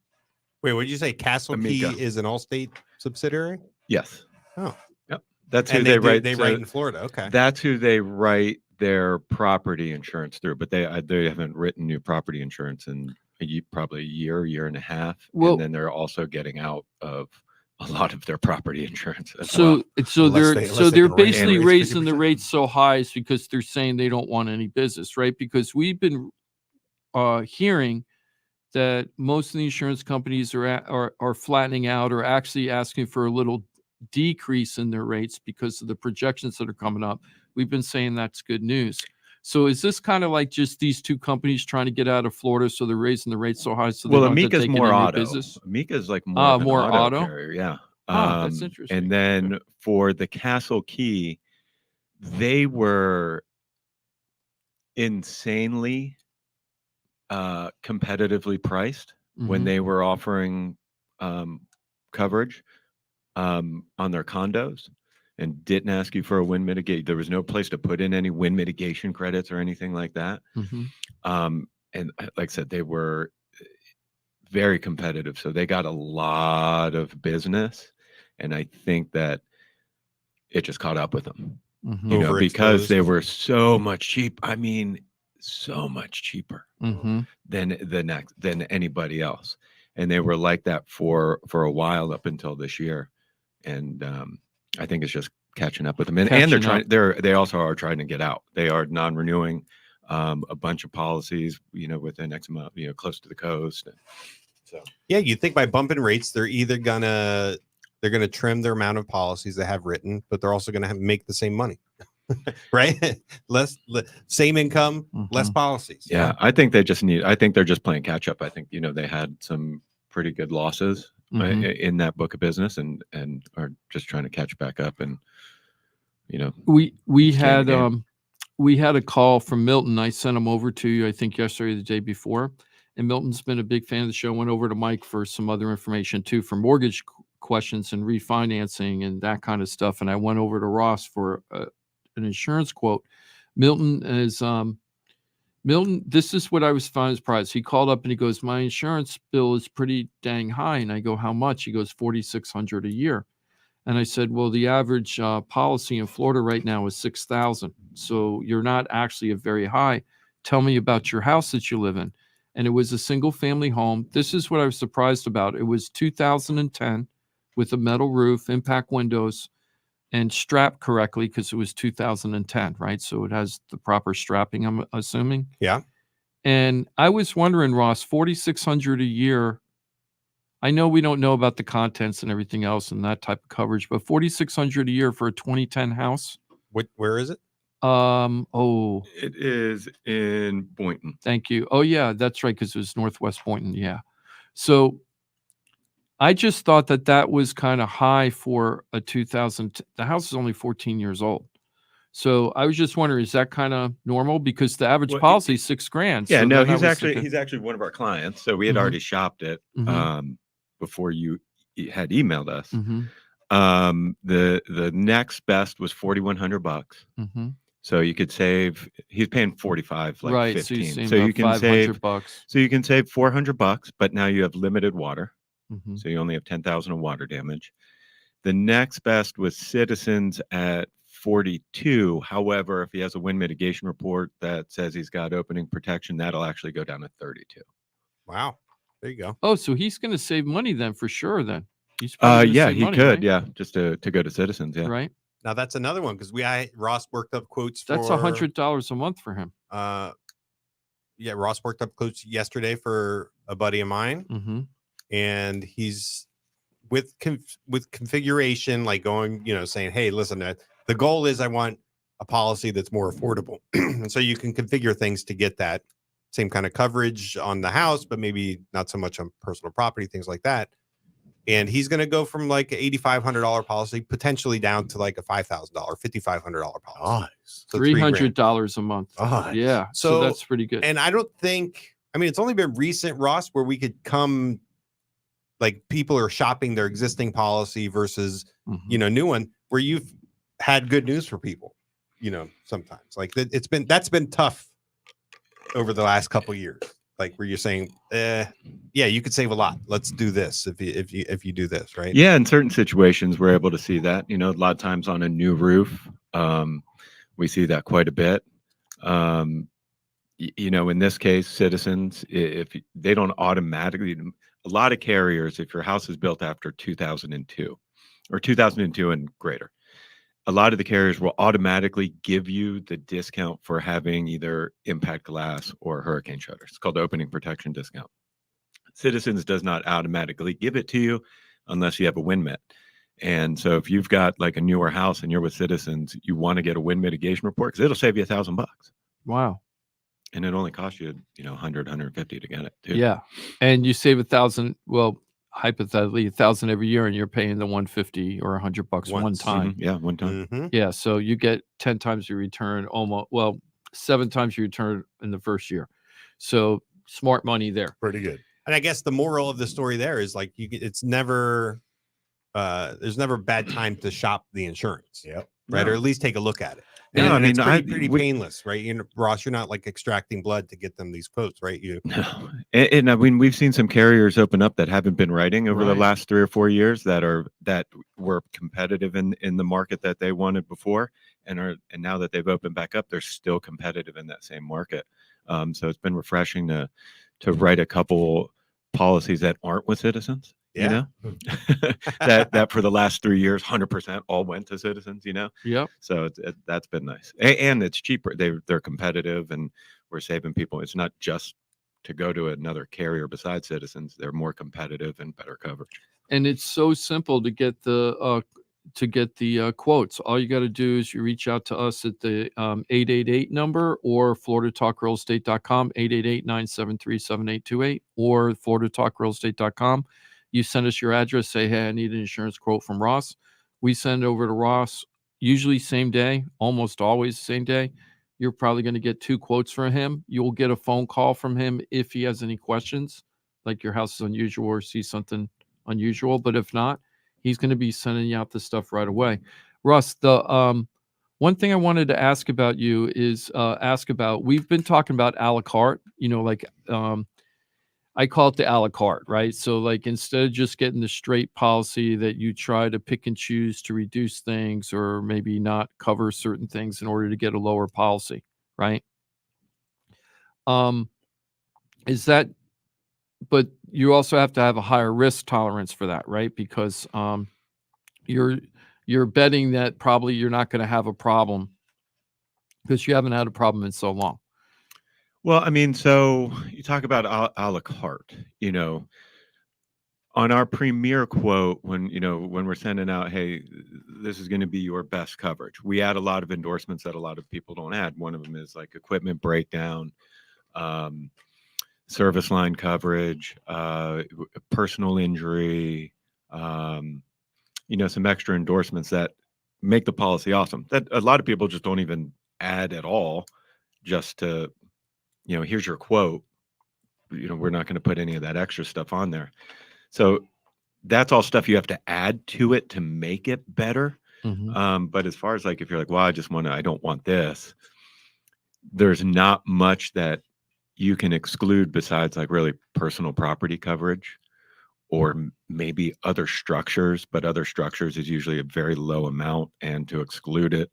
Wait, what did you say? Castle Amica. Key is an Allstate subsidiary? Yes. Oh. Yep. That's who And they write. They so write in Florida. Okay. That's who they write their property insurance through, but they haven't written new property insurance in probably a year and a half. Well- and then they're also getting out of a lot of their property insurance. As So well. they're unless they they're can raise basically it raising the 50%. rates so high is because they're saying they don't want any business, right? Because we've been hearing that most of the insurance companies are flattening out or actually asking for a little decrease in their rates because of the projections that are coming up. We've been saying that's good news. So is this kind of like just these 2 companies trying to get out of Florida, so they're raising the rates so high so they Well, don't have to Amica's take more any new auto. business? Amica's like more of an more auto auto? carrier, yeah. That's interesting. And then for the Castle Key, they were insanely competitively priced when Mhm. they were offering coverage on their condos and didn't ask you for a wind mitigate. There was no place to put in any wind mitigation credits or anything like that. Mhm. And like I said, they were very competitive. So they got a lot of business. And I think that it just caught up with them, Mhm. you know, because they Overexposed. were so much cheap. I mean, so much cheaper Mhm. than anybody else. And they were like that for a while up until this year. And I think it's just catching up with them. And they're Catching trying, they also are trying to get out. They are non-renewing a bunch of policies, you know, within X amount, you know, close to the coast. So Yeah, you think by bumping rates, they're either gonna trim their amount of policies they have written, but they're also gonna make the same money, right? Same income, less policies. yeah, I think they're just playing catch up. I think, you know, they had some pretty good losses Mhm. in that book of business and are just trying to catch back up. And, you know, We Just playing the had game. we had a call from Milton. I sent him over to you, I think yesterday or the day before. And Milton's been a big fan of the show. Went over to Mike for some other information too, for mortgage questions and refinancing and that kind of stuff. And I went over to Ross for an insurance quote. Milton is Milton. This is what I was finding surprised. He called up and he goes, "My insurance bill is pretty dang high." And I go, "How much?" He goes, $4,600 a year. And I said, "Well, the average policy in Florida right now is $6,000. So you're not actually a very high. Tell me about your house that you live in." And it was a single family home. This is what I was surprised about. It was 2010 with a metal roof, impact windows, and strapped correctly because it was 2010, right? So it has the proper strapping, I'm assuming. Yeah. And I was wondering, Ross, $4,600 a year. I know we don't know about the contents and everything else and that type of coverage, but $4,600 a year for a 2010 house. Where is it? Oh, it is in Boynton. thank you. Oh yeah, that's right, because it was Northwest Boynton. Yeah. So I just thought that was kind of high for a 2000. The house is only 14 years old. So I was just wondering, is that kind of normal? Because the average Well, policy is $6,000. Yeah, So no, then I he's was actually thinking- one of our clients. So we had Mhm. already shopped it Mhm. before you had emailed us. Mhm. The next best was $4,100. Mhm. So you could save. He's paying 45, like Right, so 15. you're saving So you about can save $500. So you can save $400, but now you have limited water. Mhm. So you only have 10,000 of water damage. The next best was Citizens at 42. However, if he has a wind mitigation report that says he's got opening protection, that'll actually go down to 32. Wow. There you go. Oh, so he's going to save money then for sure. Then he's probably gonna Yeah, save he money, could. right? Yeah, just to go to Citizens. Yeah. Right. Now that's another one because Ross worked up quotes for That's $100 a month for him. Yeah, Ross worked up quotes yesterday for a buddy of mine, Mm-hmm. and he's with configuration, like going, you know, saying, "Hey, listen, the goal is I want a policy that's more affordable," and so you can configure things to get that same kind of coverage on the house, but maybe not so much on personal property, things like that. And he's going to go from like an $8,500 policy potentially down to like a $5,000, $5,500 policy. Nice. So $300 a month. Nice. Yeah. So that's pretty good. And I don't think, I mean, it's only been recent, Ross, where we could come, like people are shopping their existing policy versus, new one, where you've had good news for people, sometimes like that's been tough over the last couple of years. Like where you're saying, yeah, you could save a lot. Let's do this if you do this, right? Yeah, in certain situations, we're able to see that. A lot of times on a new roof, we see that quite a bit. In this case, Citizens, if they don't automatically, a lot of carriers, if your house is built after 2002 or 2002 and greater, a lot of the carriers will automatically give you the discount for having either impact glass or hurricane shutters. It's called the opening protection discount. Citizens does not automatically give it to you unless you have a wind mit. And so if you've got like a newer house and you're with Citizens, you want to get a wind mitigation report because it'll save you $1,000. Wow. And it only costs you, $100-$150 to get it too. Yeah. And you save $1,000, well, hypothetically $1,000 every year, and you're paying the $150 or $100 one time. Yeah, one time. Yeah. So you get 10 times your return, 7 times your return in the first year. So smart money there. Pretty good. And I guess the moral of the story there is like it's never there's never a bad time to shop the insurance. Yep. Right. No. Or at least take a look at it. No, And it's pretty painless, right? Ross, you're not like extracting blood to get them these quotes, right? No. And I mean, we've seen some carriers open up that haven't been writing over the last 3 or 4 years that were competitive in the market that they wanted before, and now that they've opened back up, they're still competitive in that same market. So it's been refreshing to write a couple policies that aren't with Citizens. Yeah. that for the last 3 years, 100% all went to Citizens, Yep. So that's been nice. And it's cheaper. They're competitive, and we're saving people. It's not just to go to another carrier besides Citizens. They're more competitive and better coverage. And it's so simple to get the quotes. All you got to do is you reach out to us at the 888 number or floridatalkrealestate.com, 888-973-7828 or floridatalkrealestate.com. You send us your address, say, hey, I need an insurance quote from Ross. We send it over to Ross, usually same day, almost always same day. You're probably going to get 2 quotes from him. You'll get a phone call from him if he has any questions, like your house is unusual or see something unusual. But if not, he's going to be sending you out the stuff right away. Russ, the one thing I wanted to ask about you is we've been talking about a la carte, I call it the a la carte, right? So like instead of just getting the straight policy that you try to pick and choose to reduce things or maybe not cover certain things in order to get a lower policy, right? But you also have to have a higher risk tolerance for that, right? Because you're betting that probably you're not going to have a problem because you haven't had a problem in so long. Well, I mean, so you talk about a la carte, on our premier quote, when we're sending out, hey, this is going to be your best coverage. We add a lot of endorsements that a lot of people don't add. One of them is like equipment breakdown, service line coverage, personal injury, some extra endorsements that make the policy awesome. That a lot of people just don't even add at all, just to, here's your quote. We're not going to put any of that extra stuff on there. So that's all stuff you have to add to it to make it better. But as far as like, if you're like, well, I don't want this, there's not much that you can exclude besides like really personal property coverage or maybe other structures, but other structures is usually a very low amount, and to exclude it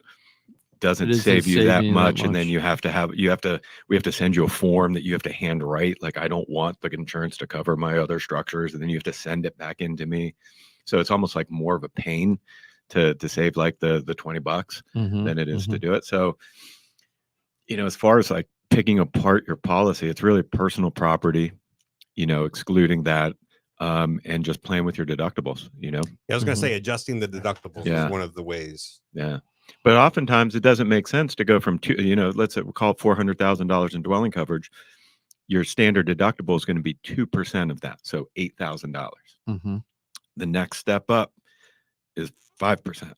doesn't save you that much. And then we have to send you a form that you have to hand write. Like, I don't want the insurance to cover my other structures. And then you have to send it back into me. So it's almost like more of a pain to save like the $20 than it is to do it. So, as far as like picking apart your policy, it's really personal property, excluding that, and just playing with your deductibles, Yeah, I was going to say adjusting the deductibles is one of the ways. Yeah. But oftentimes it doesn't make sense to go from let's say we call it $400,000 in dwelling coverage. your standard deductible is going to be 2% of that, so $8,000. Mm-hmm. The next step up is 5%.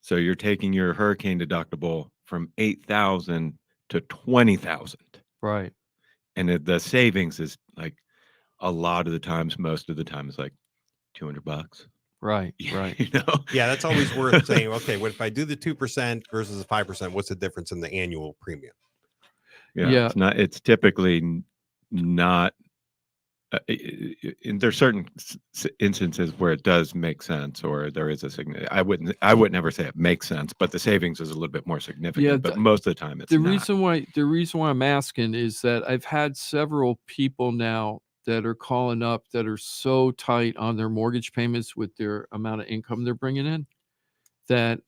So you're taking your hurricane deductible from 8,000 to 20,000. Right. And the savings is like a lot of the times, most of the time, is like $200. Right. Right. You know? Yeah, that's always worth saying. Okay, what if I do the 2% versus the 5%? What's the difference in the annual premium? Yeah. It's typically not. There's certain instances where it does make sense, or there is a significant. I would never say it makes sense, but the savings is a little bit more significant. Yeah, but most of the time, it's the not. reason why I'm asking is that I've had several people now that are calling up that are so tight on their mortgage payments with their amount of income they're bringing in that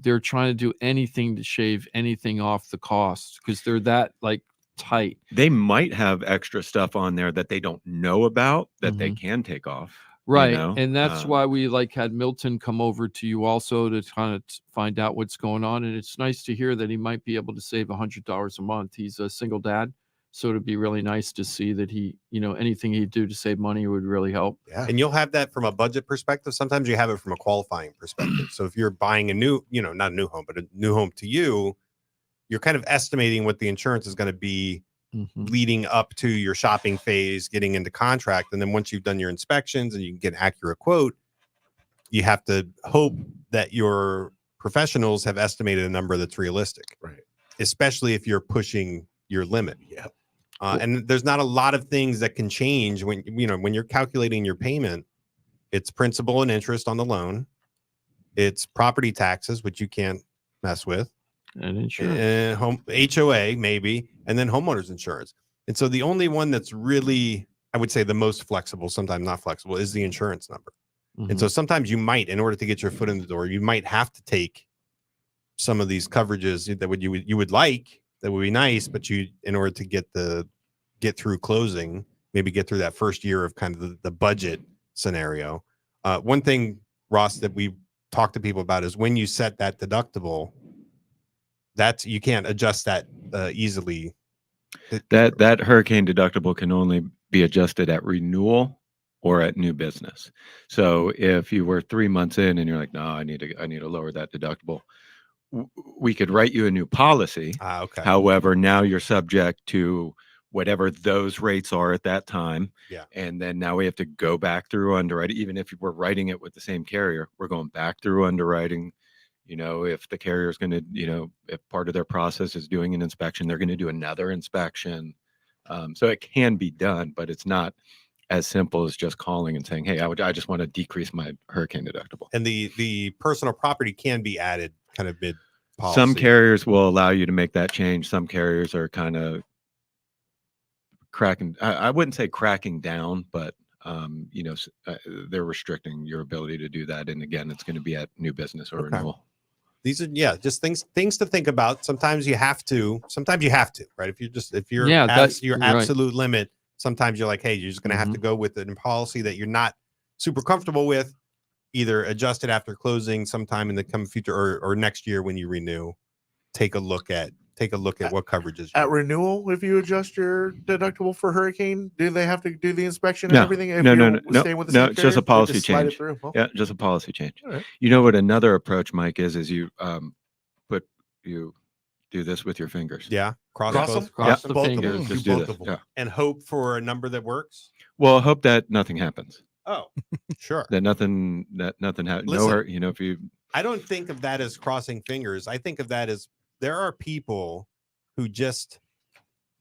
they're trying to do anything to shave anything off the cost because they're that like tight. They might have extra stuff on there that they don't know about that they can take off. Right. You know? And that's why we had Milton come over to you also to kind of find out what's going on. And it's nice to hear that he might be able to save $100 a month. He's a single dad. So it'd be really nice to see that he, anything he'd do to save money would really help. Yeah. And you'll have that from a budget perspective. Sometimes you have it from a qualifying perspective. So if you're buying a new, not a new home, but a new home to you, you're kind of estimating what the insurance is going to be leading up to your shopping phase, getting into contract. And then once you've done your inspections and you can get an accurate quote, you have to hope that your professionals have estimated a number that's realistic. Right. Especially if you're pushing your limit. Yeah. And there's not a lot of things that can change when you're calculating your payment. It's principal and interest on the loan. It's property taxes, which you can't mess with. And insurance. Home HOA maybe, and then homeowners insurance. And so the only one that's really, I would say, the most flexible, sometimes not flexible, is the insurance number. And so sometimes you might, in order to get your foot in the door, you might have to take some of these coverages that you would like, that would be nice, but in order to get through closing, maybe get through that first year of kind of the budget scenario. One thing, Ross, that we talk to people about is when you set that deductible, you can't adjust that easily. That hurricane deductible can only be adjusted at renewal or at new business. So if you were 3 months in and you're like, no, I need to lower that deductible, we could write you a new policy. Okay. However, now you're subject to whatever those rates are at that time. Yeah. And then now we have to go back through underwriting. Even if we're writing it with the same carrier, we're going back through underwriting. If the carrier is going to, if part of their process is doing an inspection, they're going to do another inspection. So it can be done, but it's not as simple as just calling and saying, hey, I just want to decrease my hurricane deductible. And the personal property can be added kind of mid policy. Some carriers will allow you to make that change. Some carriers are kind of cracking. I wouldn't say cracking down, but they're restricting your ability to do that. And again, it's going to be at new business or renewal. These are just things to think about. Sometimes you have to, right? If you're at your absolute limit, sometimes you're like, hey, you're just going to have to go with a policy that you're not super comfortable with. Either adjust it after closing sometime in the coming future or next year when you renew. Take a look at what coverages at renewal. If you adjust your deductible for hurricane, do they have to do the inspection and No, everything? If no, stay with the no. same It's just a carrier, policy just slide it change. through? Oh. Yeah, just a policy change. All right. You know what another approach, Mike, is you you do this with your fingers. Yeah, cross the fingers. Just do this. Yeah. and hope for a number that works. Well, hope that nothing happens. Oh, sure. That nothing happens. Listen, I don't think of that as crossing fingers. I think of that as there are people who just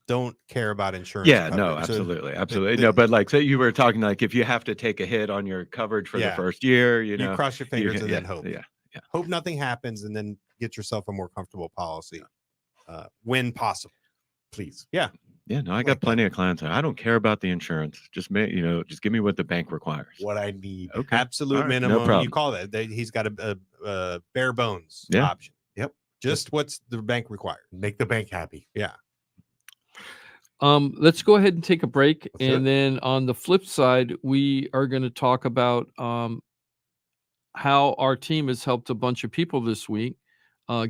don't care about insurance. Yeah, coverage. no, absolutely. No, but like, say you were talking like if you have to take a hit on your coverage for the first year, you cross your fingers and then hope. Yeah. Hope nothing happens and then get yourself a more comfortable policy when possible. Please. Yeah. Yeah, no, I got plenty of clients. I don't care about the insurance. Just give me what the bank requires. What I need. Okay. Absolute minimum. No problem. You call that. He's got a bare bones option. Yep. Just what's the bank required. Make the bank happy. Yeah. Let's go ahead and take a break. Then on the flip side, we are going to talk about how our team has helped a bunch of people this week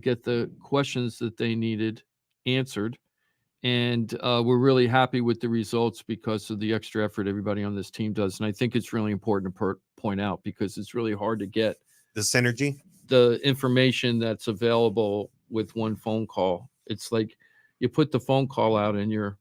get the questions that they needed answered. And we're really happy with the results because of the extra effort everybody on this team does. And I think it's really important to point out because it's really hard to get The synergy. the information that's available with one phone call. It's like you put the phone call out and you're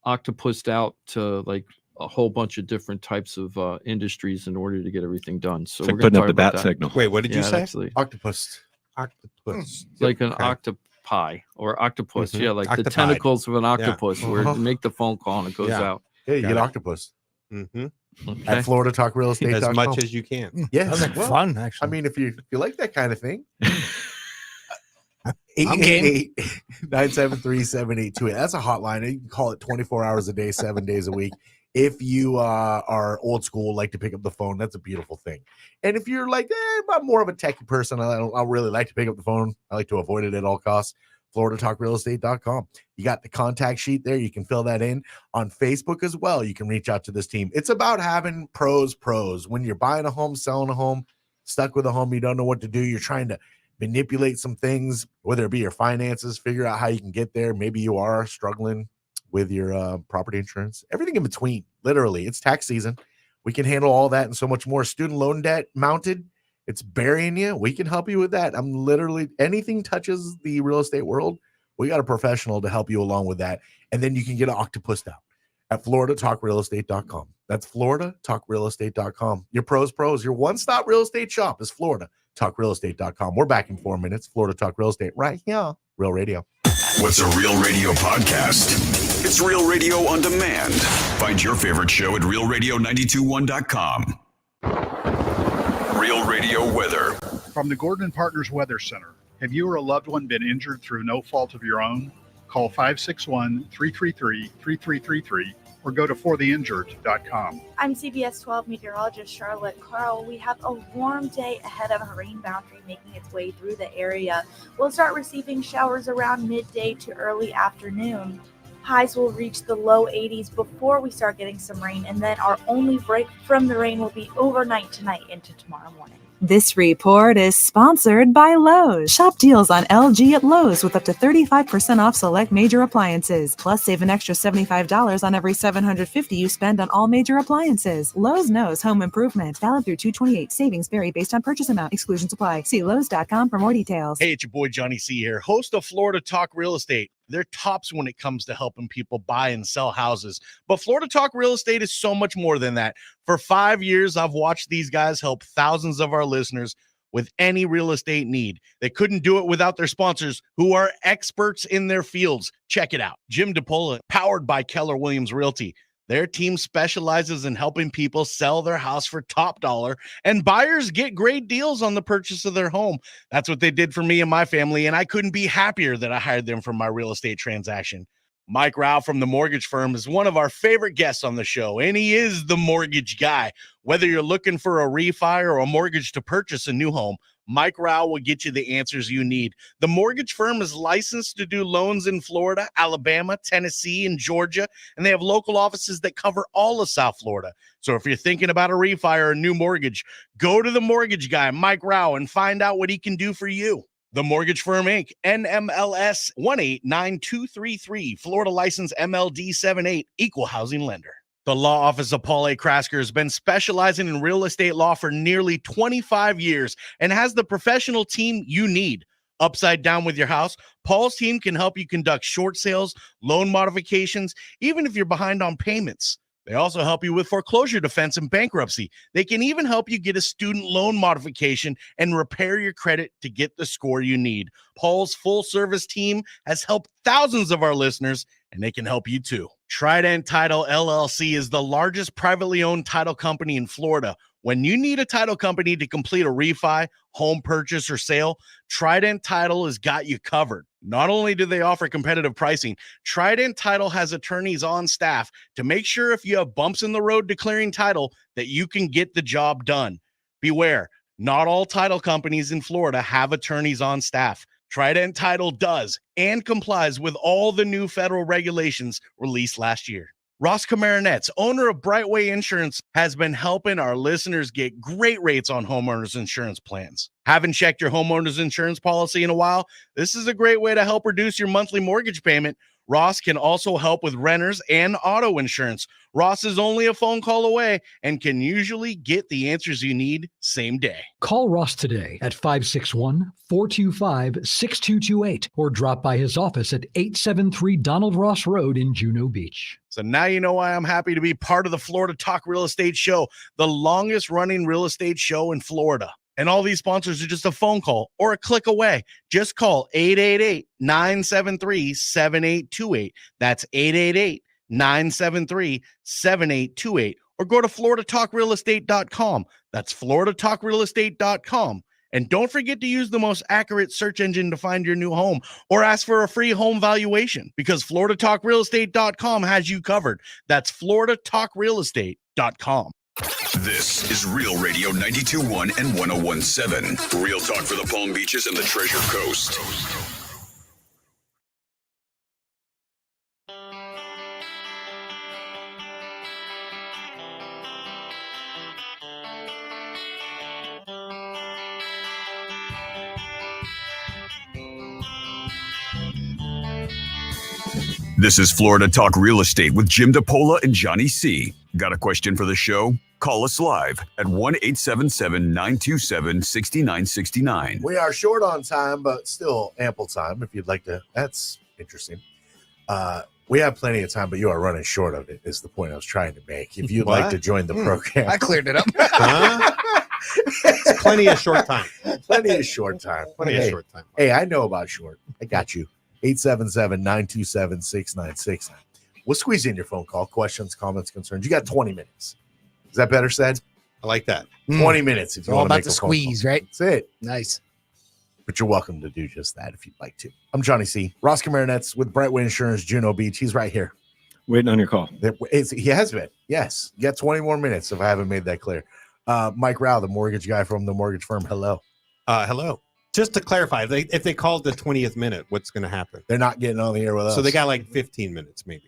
octopused out to like a whole bunch of different types of industries in order to get everything done. So It's like we're going putting to up talk the about bat that. signal. Wait, what did you Yeah, say? actually, Octopus. Octopus. like an Okay. octopi or octopus. Mhm. Yeah, like the Octopi. tentacles of an octopus where you Uh-huh. make the phone call and it goes Yeah. out. Yeah, you Got get it. octopus Mm-hmm. Okay. at FloridaTalkRealEstate.com. As much as you can. Yes, Sounds like well, fun, I actually. mean, if you like that kind of thing. I'm game. 888-973-7828. That's a hotline. You can call it 24 hours a day, 7 days a week. If you are old school, like to pick up the phone, that's a beautiful thing. And if you're like, I'm more of a techie person, I really like to pick up the phone. I like to avoid it at all costs. FloridaTalkRealEstate.com. You got the contact sheet there. You can fill that in. On Facebook as well, you can reach out to this team. It's about having pros. When you're buying a home, selling a home, stuck with a home, you don't know what to do. You're trying to manipulate some things, whether it be your finances, figure out how you can get there. Maybe you are struggling with your property insurance, everything in between. Literally, it's tax season. We can handle all that and so much more. Student loan debt mounted, it's burying you. We can help you with that. I'm literally, anything touches the real estate world, we got a professional to help you along with that. And then you can get an octopus out at FloridaTalkRealEstate.com. That's FloridaTalkRealEstate.com. Your pros, your one-stop real estate shop is FloridaTalkRealEstate.com. We're back in 4 minutes. Florida Talk Real Estate right here. Real Radio. What's a Real Radio podcast? It's Real Radio on demand. Find your favorite show at realradio921.com. Real Radio weather. From the Gordon Partners Weather Center. Have you or a loved one been injured through no fault of your own? Call 561-333-3333 or go to fortheinjured.com. I'm CBS 12 meteorologist Charlotte Carl. We have a warm day ahead of a rain boundary making its way through the area. We'll start receiving showers around midday to early afternoon. Highs will reach the low 80s before we start getting some rain, and then our only break from the rain will be overnight tonight into tomorrow morning. This report is sponsored by Lowe's. Shop deals on LG at Lowe's with up to 35% off select major appliances. Plus, save an extra $75 on every $750 you spend on all major appliances. Lowe's knows home improvement. Valid through 2/28. Savings vary based on purchase amount. Exclusions apply. See Lowe's.com for more details. Hey, it's your boy Johnny C here, host of Florida Talk Real Estate. They're tops when it comes to helping people buy and sell houses. But Florida Talk Real Estate is so much more than that. For 5 years, I've watched these guys help thousands of our listeners with any real estate need. They couldn't do it without their sponsors, who are experts in their fields. Check it out. Jim DePola, powered by Keller Williams Realty. Their team specializes in helping people sell their house for top dollar, and buyers get great deals on the purchase of their home. That's what they did for me and my family, and I couldn't be happier that I hired them for my real estate transaction. Mike Rauch from the mortgage firm is one of our favorite guests on the show, and he is the mortgage guy. Whether you're looking for a refi or a mortgage to purchase a new home, Mike Rauch will get you the answers you need. The mortgage firm is licensed to do loans in Florida, Alabama, Tennessee, and Georgia, and they have local offices that cover all of South Florida. So if you're thinking about a refi or a new mortgage, go to the mortgage guy, Mike Rauch, and find out what he can do for you. The Mortgage Firm, Inc., NMLS 189233, Florida license MLD 78, equal housing lender. The law office of Paul A. Krasker has been specializing in real estate law for nearly 25 years and has the professional team you need. Upside down with your house, Paul's team can help you conduct short sales, loan modifications, even if you're behind on payments. They also help you with foreclosure defense and bankruptcy. They can even help you get a student loan modification and repair your credit to get the score you need. Paul's full service team has helped thousands of our listeners, and they can help you too. Trident Title LLC is the largest privately owned title company in Florida. When you need a title company to complete a refi, home purchase, or sale, Trident Title has got you covered. Not only do they offer competitive pricing, Trident Title has attorneys on staff to make sure if you have bumps in the road declaring title that you can get the job done. Beware, not all title companies in Florida have attorneys on staff. Trident Title does and complies with all the new federal regulations released last year. Ross Komarinetz, owner of Brightway Insurance, has been helping our listeners get great rates on homeowners insurance plans. Haven't checked your homeowners insurance policy in a while? This is a great way to help reduce your monthly mortgage payment. Ross can also help with renters and auto insurance. Ross is only a phone call away and can usually get the answers you need same day. Call Ross today at 561-425-6228 or drop by his office at 873 Donald Ross Road in Juno Beach. So now you know why I'm happy to be part of the Florida Talk Real Estate Show, the longest running real estate show in Florida. And all these sponsors are just a phone call or a click away. Just call 888-973-7828. That's 888-973-7828. Or go to floridatalkrealestate.com. That's floridatalkrealestate.com. And don't forget to use the most accurate search engine to find your new home or ask for a free home valuation because floridatalkrealestate.com has you covered. That's floridatalkrealestate.com. This is Real Radio 92.1 and 101.7. Real talk for the Palm Beaches and the Treasure Coast. This is Florida Talk Real Estate with Jim DePola and Johnny C. Got a question for the show? Call us live at 1-877-927-6969. We are short on time, but still ample time if you'd like to. That's interesting. We have plenty of time, but you are running short of it, is the point I was trying to make. If you'd like to join the program. I cleared it up. It's plenty of short time. Plenty of short time. Plenty of short time. Hey, I know about short. I got you. 877-927-6969. We'll squeeze in your phone call, questions, comments, concerns. You got 20 minutes. Is that better said? I like that. 20 minutes. If you All want to about make the a phone squeeze, call. right? That's it. Nice. But you're welcome to do just that if you'd like to. I'm Johnny C. Ross Komarinetz with Brightway Insurance, Juno Beach. He's right here. Waiting on your call. He has been. Yes. You got 20 more minutes if I haven't made that clear. Mike Rauch, the mortgage guy from the mortgage firm. Hello. Hello. Just to clarify, if they called the 20th minute, what's going to happen? They're not getting on the air with us. So they got like 15 minutes maybe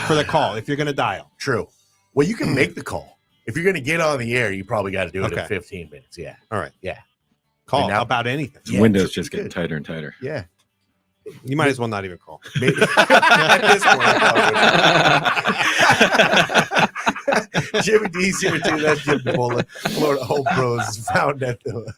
for the call if you're going to dial. True. Well, you can make the call. If you're going to get on the air, you probably got to do it in Okay. 15 minutes. Yeah. All right. Yeah. Call now- about anything. Yeah, Window's it's just getting good. tighter and tighter. Yeah. You might as well not even call. Maybe. At this point, Jimmy D's here too. That's Jim DePola, Florida Home Pros, found at the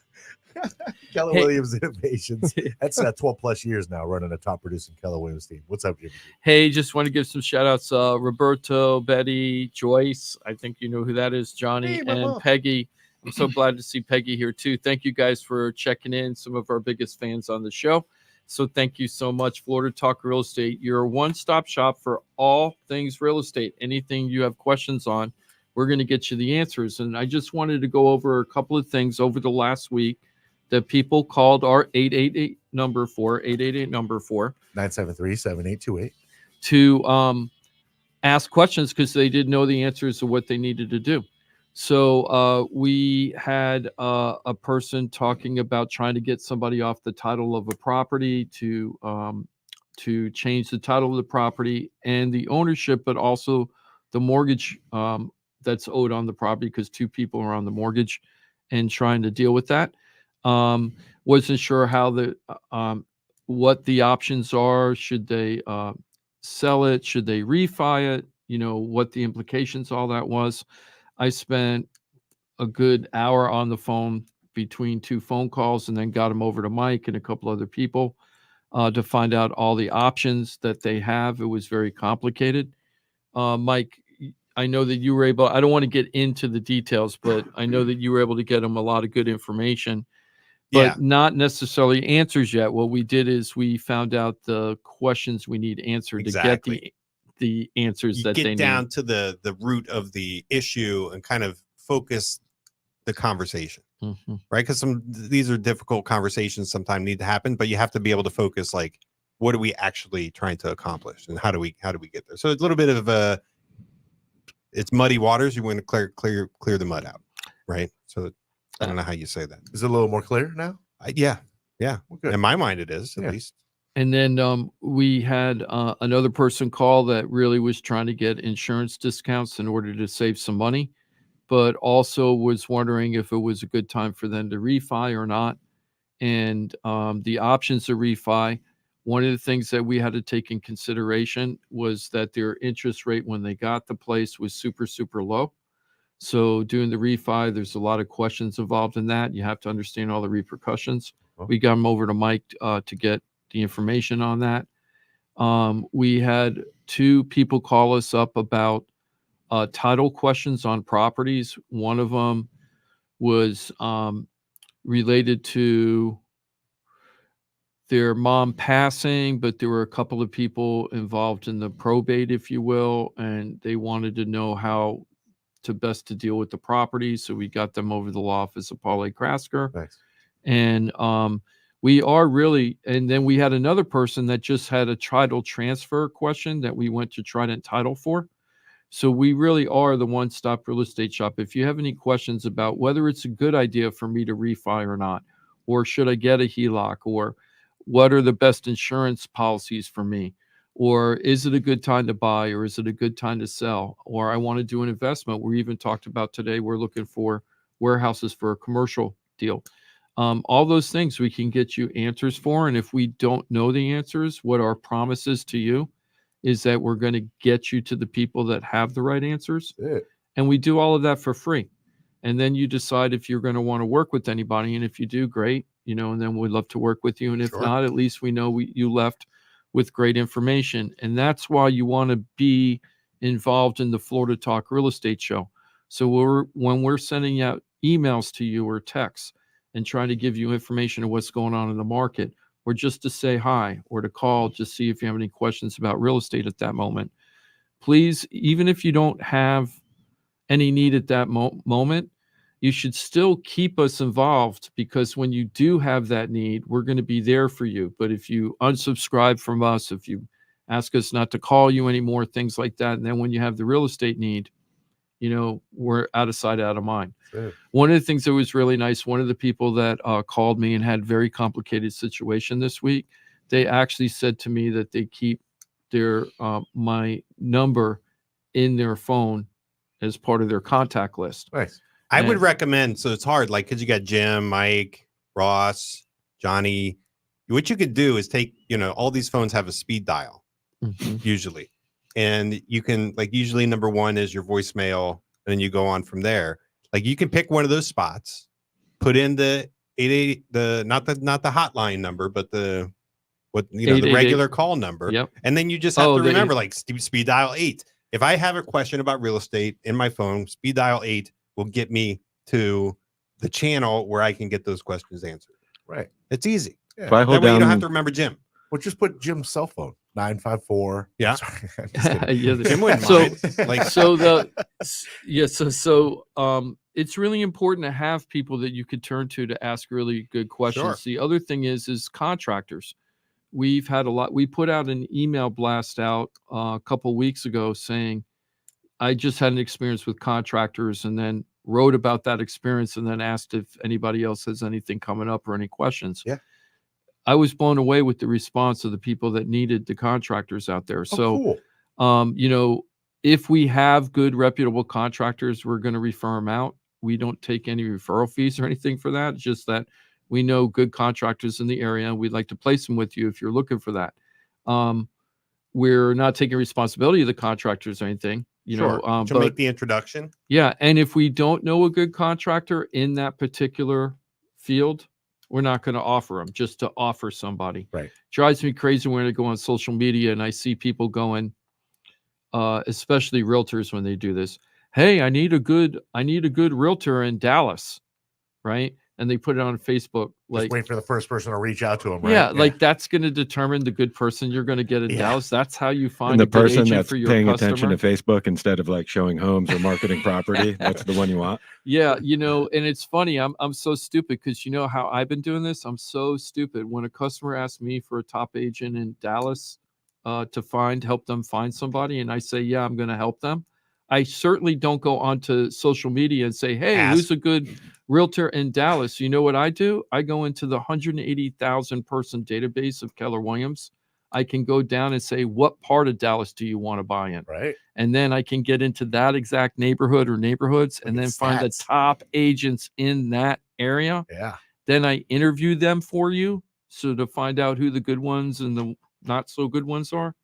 Keller Williams Innovations. That's 12 plus years now running a top producing Keller Williams team. What's up, Jimmy? Hey, just want to give some shout outs. Roberto, Betty, Joyce. I think you know who that is, Johnny, Hey, and Mama. Peggy. I'm so glad to see Peggy here too. Thank you guys for checking in. Some of our biggest fans on the show. So thank you so much, Florida Talk Real Estate. You're a one-stop shop for all things real estate. Anything you have questions on, we're going to get you the answers. And I just wanted to go over a couple of things over the last week that people called our 888 number for 973-7828 to ask questions because they didn't know the answers to what they needed to do. So we had a person talking about trying to get somebody off the title of a property to change the title of the property and the ownership, but also the mortgage that's owed on the property because two people are on the mortgage and trying to deal with that. Wasn't sure how what the options are. Should they sell it? Should they refi it? You know, what the implications, all that was. I spent a good hour on the phone between two phone calls and then got them over to Mike and a couple other people to find out all the options that they have. It was very complicated. Mike, I know that you were able, I don't want to get into the details, but I know that you were able to get them a lot of good information, but not necessarily answers yet. What we did is we found out the questions we need answered to get the answers You that get they down need. to the root of the issue and kind of focus the conversation, Mhm. right? Because these are difficult conversations sometimes need to happen, but you have to be able to focus like, what are we actually trying to accomplish and how do we get there? So it's a little bit of it's muddy waters. You want to clear the mud out, right? So I don't know how you say that. Is it a little more clear now? Yeah. Well, good. In my mind, it is at Yeah. least. And then we had another person call that really was trying to get insurance discounts in order to save some money, but also was wondering if it was a good time for them to refi or not. And the options to refi One of the things that we had to take in consideration was that their interest rate when they got the place was super, super low. So doing the refi, there's a lot of questions involved in that. You have to understand all the repercussions. We got them over to Mike to get the information on that. We had 2 people call us up about title questions on properties. One of them was related to their mom passing, but there were a couple of people involved in the probate, if you will, and they wanted to know how to best to deal with the property. So we got them over to the law office of Paul A. Krasker. Nice. And we are really, and then we had another person that just had a title transfer question that we went to Trident Title for. So we really are the one-stop real estate shop. If you have any questions about whether it's a good idea for me to refi or not, or should I get a HELOC, or what are the best insurance policies for me, or is it a good time to buy, or is it a good time to sell, or I want to do an investment. We even talked about today, we're looking for warehouses for a commercial deal. All those things we can get you answers for. And if we don't know the answers, what our promise is to you is that we're going to get you to the people that have the right answers. Yeah. And we do all of that for free. And then you decide if you're going to want to work with anybody. And if you do, great, and then we'd love to work with you. And if not, at least we know you left with great information. And that's why you want to be involved in the Florida Talk Real Estate Show. So when we're sending out emails to you or texts and trying to give you information on what's going on in the market, or just to say hi, or to call, just see if you have any questions about real estate at that moment, please, even if you don't have any need at that moment, you should still keep us involved, because when you do have that need, we're going to be there for you. But if you unsubscribe from us, if you ask us not to call you anymore, things like that, and then when you have the real estate need, we're out of sight, out of mind. Sure. One of the things that was really nice, one of the people that called me and had very complicated situation this week, they actually said to me that they keep their my number in their phone as part of their contact list. Nice. I would recommend, so it's hard, like, because you got Jim, Mike, Ross, Johnny. What you could do is take, all these phones have a speed dial, usually. And you can, like, usually number 1 is your voicemail, and then you go on from there. Like, you can pick one of those spots, put in the 88, not the hotline number, but the regular call number. Yep. And then you just have to remember, like, speed dial 8. If I have a question about real estate in my phone, speed dial 8 will get me to the channel where I can get those questions answered. Right. It's easy. Yeah. If I hold That way you down, don't have to remember Jim. Well, just put Jim's cell phone, 954. Yeah. Sorry, I'm just kidding. Yeah, Jim wouldn't so, mind. Like, so it's really important to have people that you could turn to ask really good questions. Sure. The other thing is contractors. We've had a lot. We put out an email blast out a couple weeks ago saying, I just had an experience with contractors, and then wrote about that experience, and then asked if anybody else has anything coming up or any questions. Yeah. I was blown away with the response of the people that needed the contractors out there. So, cool. If we have good, reputable contractors, we're going to refer them out. We don't take any referral fees or anything for that. It's just that we know good contractors in the area, and we'd like to place them with you if you're looking for that. We're not taking responsibility of the contractors or anything. to but make the introduction. yeah, and if we don't know a good contractor in that particular field, we're not going to offer them, just to offer somebody. Right. Drives me crazy when I go on social media and I see people going, especially realtors when they do this. Hey, I need a good realtor in Dallas, right? And they put it on Facebook. Just Like, wait for the first person to reach out to them. Right? yeah, like that's going to determine the good person you're going to get in Yeah. Dallas. That's how you find and the a good person agent that's for your paying customer. attention to Facebook instead of like showing homes or marketing property. That's the one you want. Yeah, and it's funny. I'm so stupid because you know how I've been doing this. I'm so stupid. When a customer asks me for a top agent in Dallas to help them find somebody, and I say, yeah, I'm going to help them, I certainly don't go onto social media and say, hey, who's a good realtor in Dallas? You know what I do? I go into the 180,000 person database of Keller Williams. I can go down and say, what part of Dallas do you want to buy in? Right. And then I can get into that exact neighborhood or neighborhoods and then find the top agents in that area. Yeah. Then I interview them for you So to find out who the good ones and the not so good ones are.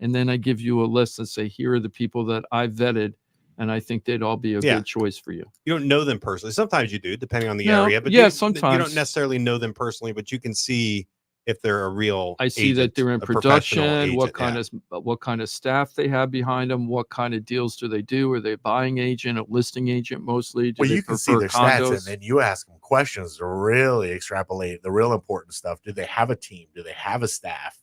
And then I give you a list and say, here are the people that I vetted, and I think they'd all be a good choice for you. You don't know them personally. Sometimes you do, depending on the No, area. But yeah, you sometimes. don't necessarily know them personally, but you can see if they're a real. I see that they're in production. What kind of staff they have behind them? What kind of deals do they do? Are they a buying agent, a listing agent mostly? Do Well, they you can see prefer their stats, and condos? then you ask them questions to really extrapolate the real important stuff. Do they have a team? Do they have a staff?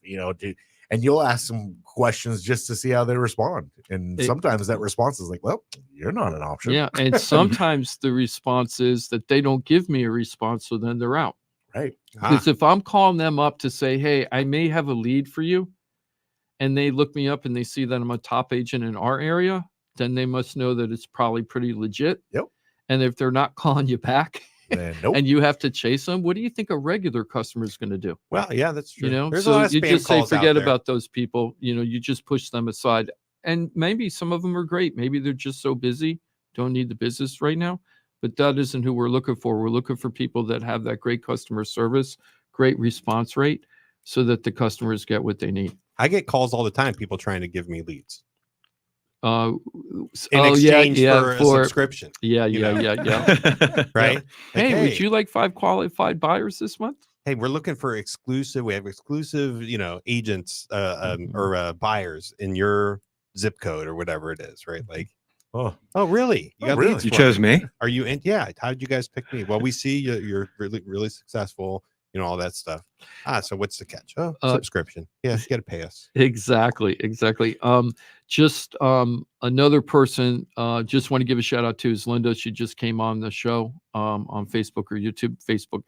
And you'll ask them questions just to see how they respond. And sometimes that response is like, well, you're not an option. Yeah. And sometimes the response is that they don't give me a response, so then they're out. Right. Because if I'm calling them up to say, hey, I may have a lead for you, and they look me up and they see that I'm a top agent in our area, then they must know that it's probably pretty legit. Yep. And if they're not calling you back, nope. and you have to chase them, what do you think a regular customer is going to do? Well, yeah, that's true. There's a lot of you spam just say, calls out forget there. about those people. You just push them aside. And maybe some of them are great. Maybe they're just so busy, don't need the business right now. But that isn't who we're looking for. We're looking for people that have that great customer service, great response rate, so that the customers get what they need. I get calls all the time, people trying to give me leads. In exchange for a subscription. Yeah. Right? Yeah. Like, Hey, would you like 5 qualified buyers this month? Hey, we're looking for exclusive. We have exclusive, agents or buyers in your zip code or whatever it is, right? Like, oh, really? You got leads You for chose me? Are you in? Yeah. How did you guys pick me? Well, we see you're really, really successful. All that stuff. So what's the catch? Oh, subscription. Yeah, you got to pay us. Exactly. Another person just want to give a shout out to is Linda. She just came on the show on Facebook or YouTube. Facebook.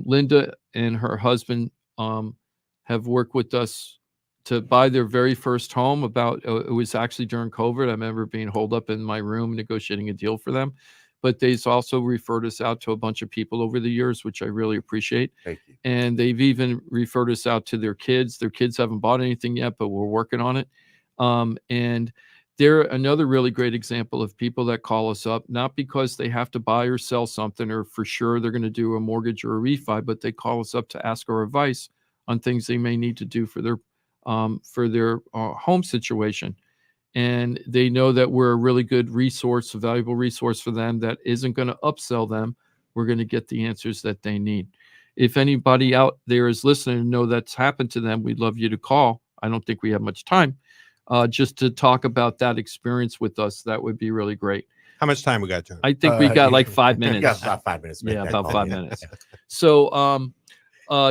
Linda and her husband have worked with us to buy their very first home. It was actually during COVID. I remember being holed up in my room negotiating a deal for them. But they've also referred us out to a bunch of people over the years, which I really appreciate. Thank you. And they've even referred us out to their kids. Their kids haven't bought anything yet, but we're working on it. And they're another really great example of people that call us up, not because they have to buy or sell something or for sure they're going to do a mortgage or a refi, but they call us up to ask our advice on things they may need to do for their home situation. And they know that we're a really good resource, a valuable resource for them that isn't going to upsell them. We're going to get the answers that they need. If anybody out there is listening and know that's happened to them, we'd love you to call. I don't think we have much time just to talk about that experience with us. That would be really great. How much time we got, John? I think we got like 5 minutes. We got about 5 minutes. Yeah, about 5 minutes. So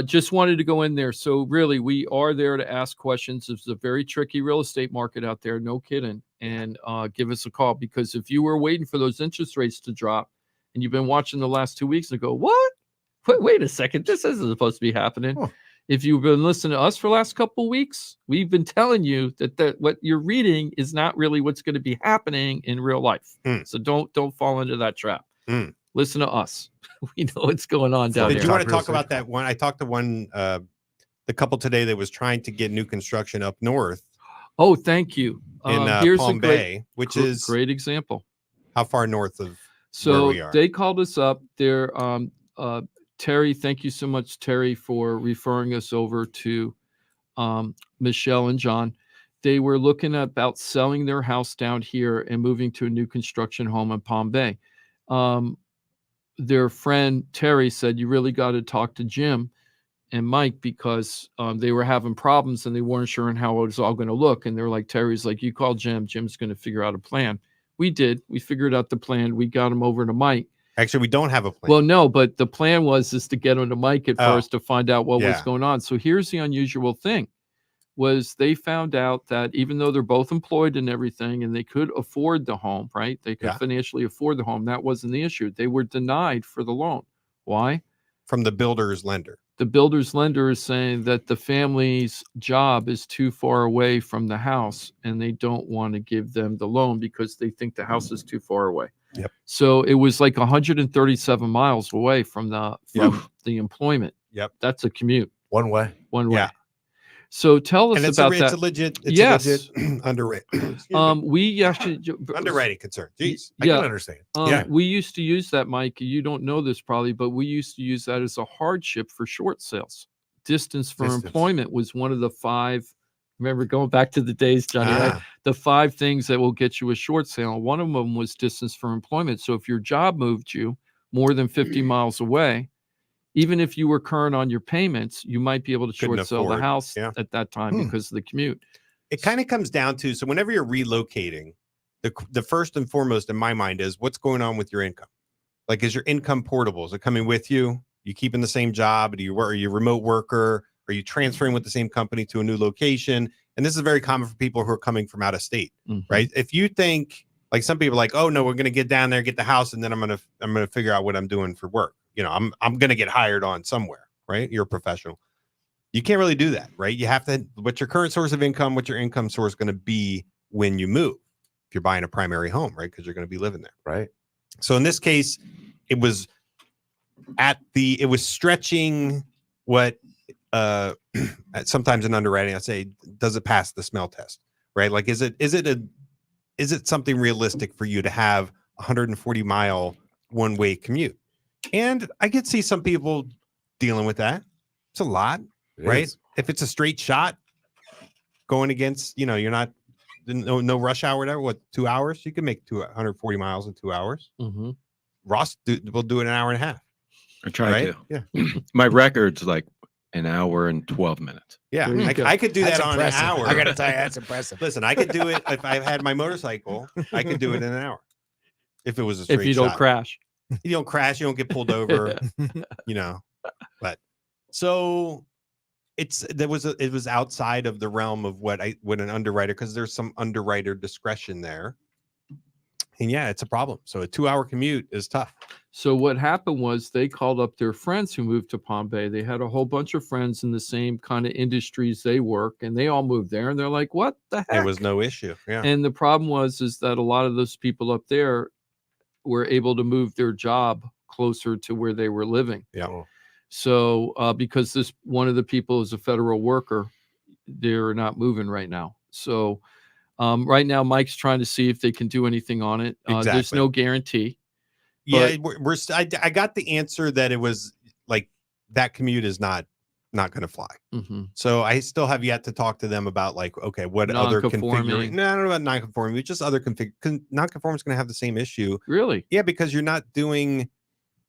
just wanted to go in there. So really, we are there to ask questions. It's a very tricky real estate market out there. No kidding. And give us a call, because if you were waiting for those interest rates to drop and you've been watching the last 2 weeks and go, what? Wait a second. This isn't supposed to be happening. Huh. If you've been listening to us for the last couple of weeks, we've been telling you that what you're reading is not really what's going to be happening in real life. So don't fall into that trap. Listen to us. We know what's going on down there. Did you want to talk about that one? I talked to one, the couple today that was trying to get new construction up north. Oh, thank you. In here's Palm a great, Bay, which is great example. How far north of so where we are? They called us up. They're Terry. Thank you so much, Terry, for referring us over to Michelle and John. They were looking at about selling their house down here and moving to a new construction home in Palm Bay. Their friend Terry said, you really got to talk to Jim and Mike, because they were having problems and they weren't sure on how it was all going to look. And they're like, Terry's like, you call Jim. Jim's going to figure out a plan. We did. We figured out the plan. We got him over to Mike. Actually, we don't have a plan. Well, no, but the plan was to get him to Mike at first to find out what was going on. So here's the unusual thing. Was they found out that even though they're both employed and everything, and they could afford the home, right? They could financially afford the home. That wasn't the issue. They were denied for the loan. Why? From the builder's lender. The builder's lender is saying that the family's job is too far away from the house, and they don't want to give them the loan because they think the house is too far away. Yep. So it was like 137 miles away from the employment. Yep. That's a commute. One way. Yeah. So tell us about that. It's a legit underwriting. We actually underwriting concern. Jeez, I can understand. We used to use that, Mike. You don't know this probably, but we used to use that as a hardship for short sales. distance for Distance. employment was one of the 5. Remember going back to the days, Johnny, right? The 5 things that will get you a short sale. One of them was distance for employment. So if your job moved you more than 50 miles away, even if you were current on your payments, you might be able to Couldn't short sell the afford. house Yeah. at that time because of the commute. It kind of comes down to, so whenever you're relocating, the first and foremost in my mind is what's going on with your income. Like, is your income portable? Is it coming with you? You keeping the same job? Are you a remote worker? Are you transferring with the same company to a new location? And this is very common for people who are coming from out of state, right? If you think, like, some people are like, oh no, we're going to get down there, get the house, and then I'm going to figure out what I'm doing for work. You know, I'm going to get hired on somewhere, right? You're a professional. You can't really do that, right? You have to, what's your current source of income, what's your income source going to be when you move? If you're buying a primary home, right? Because you're going to be living there. Right. So in this case, it was stretching what sometimes in underwriting I say, does it pass the smell test, right? Like, is it something realistic for you to have a 140-mile one-way commute? And I could see some people dealing with that. It's a lot, right? If it's a straight shot going against, you're not no rush hour, whatever, 2 hours? You can make 140 miles in 2 hours. Ross will do it in an hour and a half. I try right? to. Yeah. My record's like an hour and 12 minutes. Yeah, I could do That's that on impressive. an hour. I gotta tell you, that's impressive. Listen, I could do it if I had my motorcycle. I could do it in an hour if it was a straight If you don't shot. crash. You don't crash, you don't get pulled over, But so it was outside of the realm of what an underwriter, because there's some underwriter discretion there. And yeah, it's a problem. So a 2-hour commute is tough. So what happened was they called up their friends who moved to Palm Bay. They had a whole bunch of friends in the same kind of industries they work, and they all moved there. And they're like, "What the heck?" It was no issue. Yeah. And the problem is that a lot of those people up there were able to move their job closer to where they were living. Yeah. So because one of the people is a federal worker, they're not moving right now. So right now, Mike's trying to see if they can do anything on it. There's Exactly. no guarantee. Yeah, I got the answer that it was like that commute is not going to fly. So I still have yet to talk to them about, like, okay, what other configuration? No, I don't know about non-conforming, but just other non-conforming is going to have the same issue. Really? Yeah, because you're not doing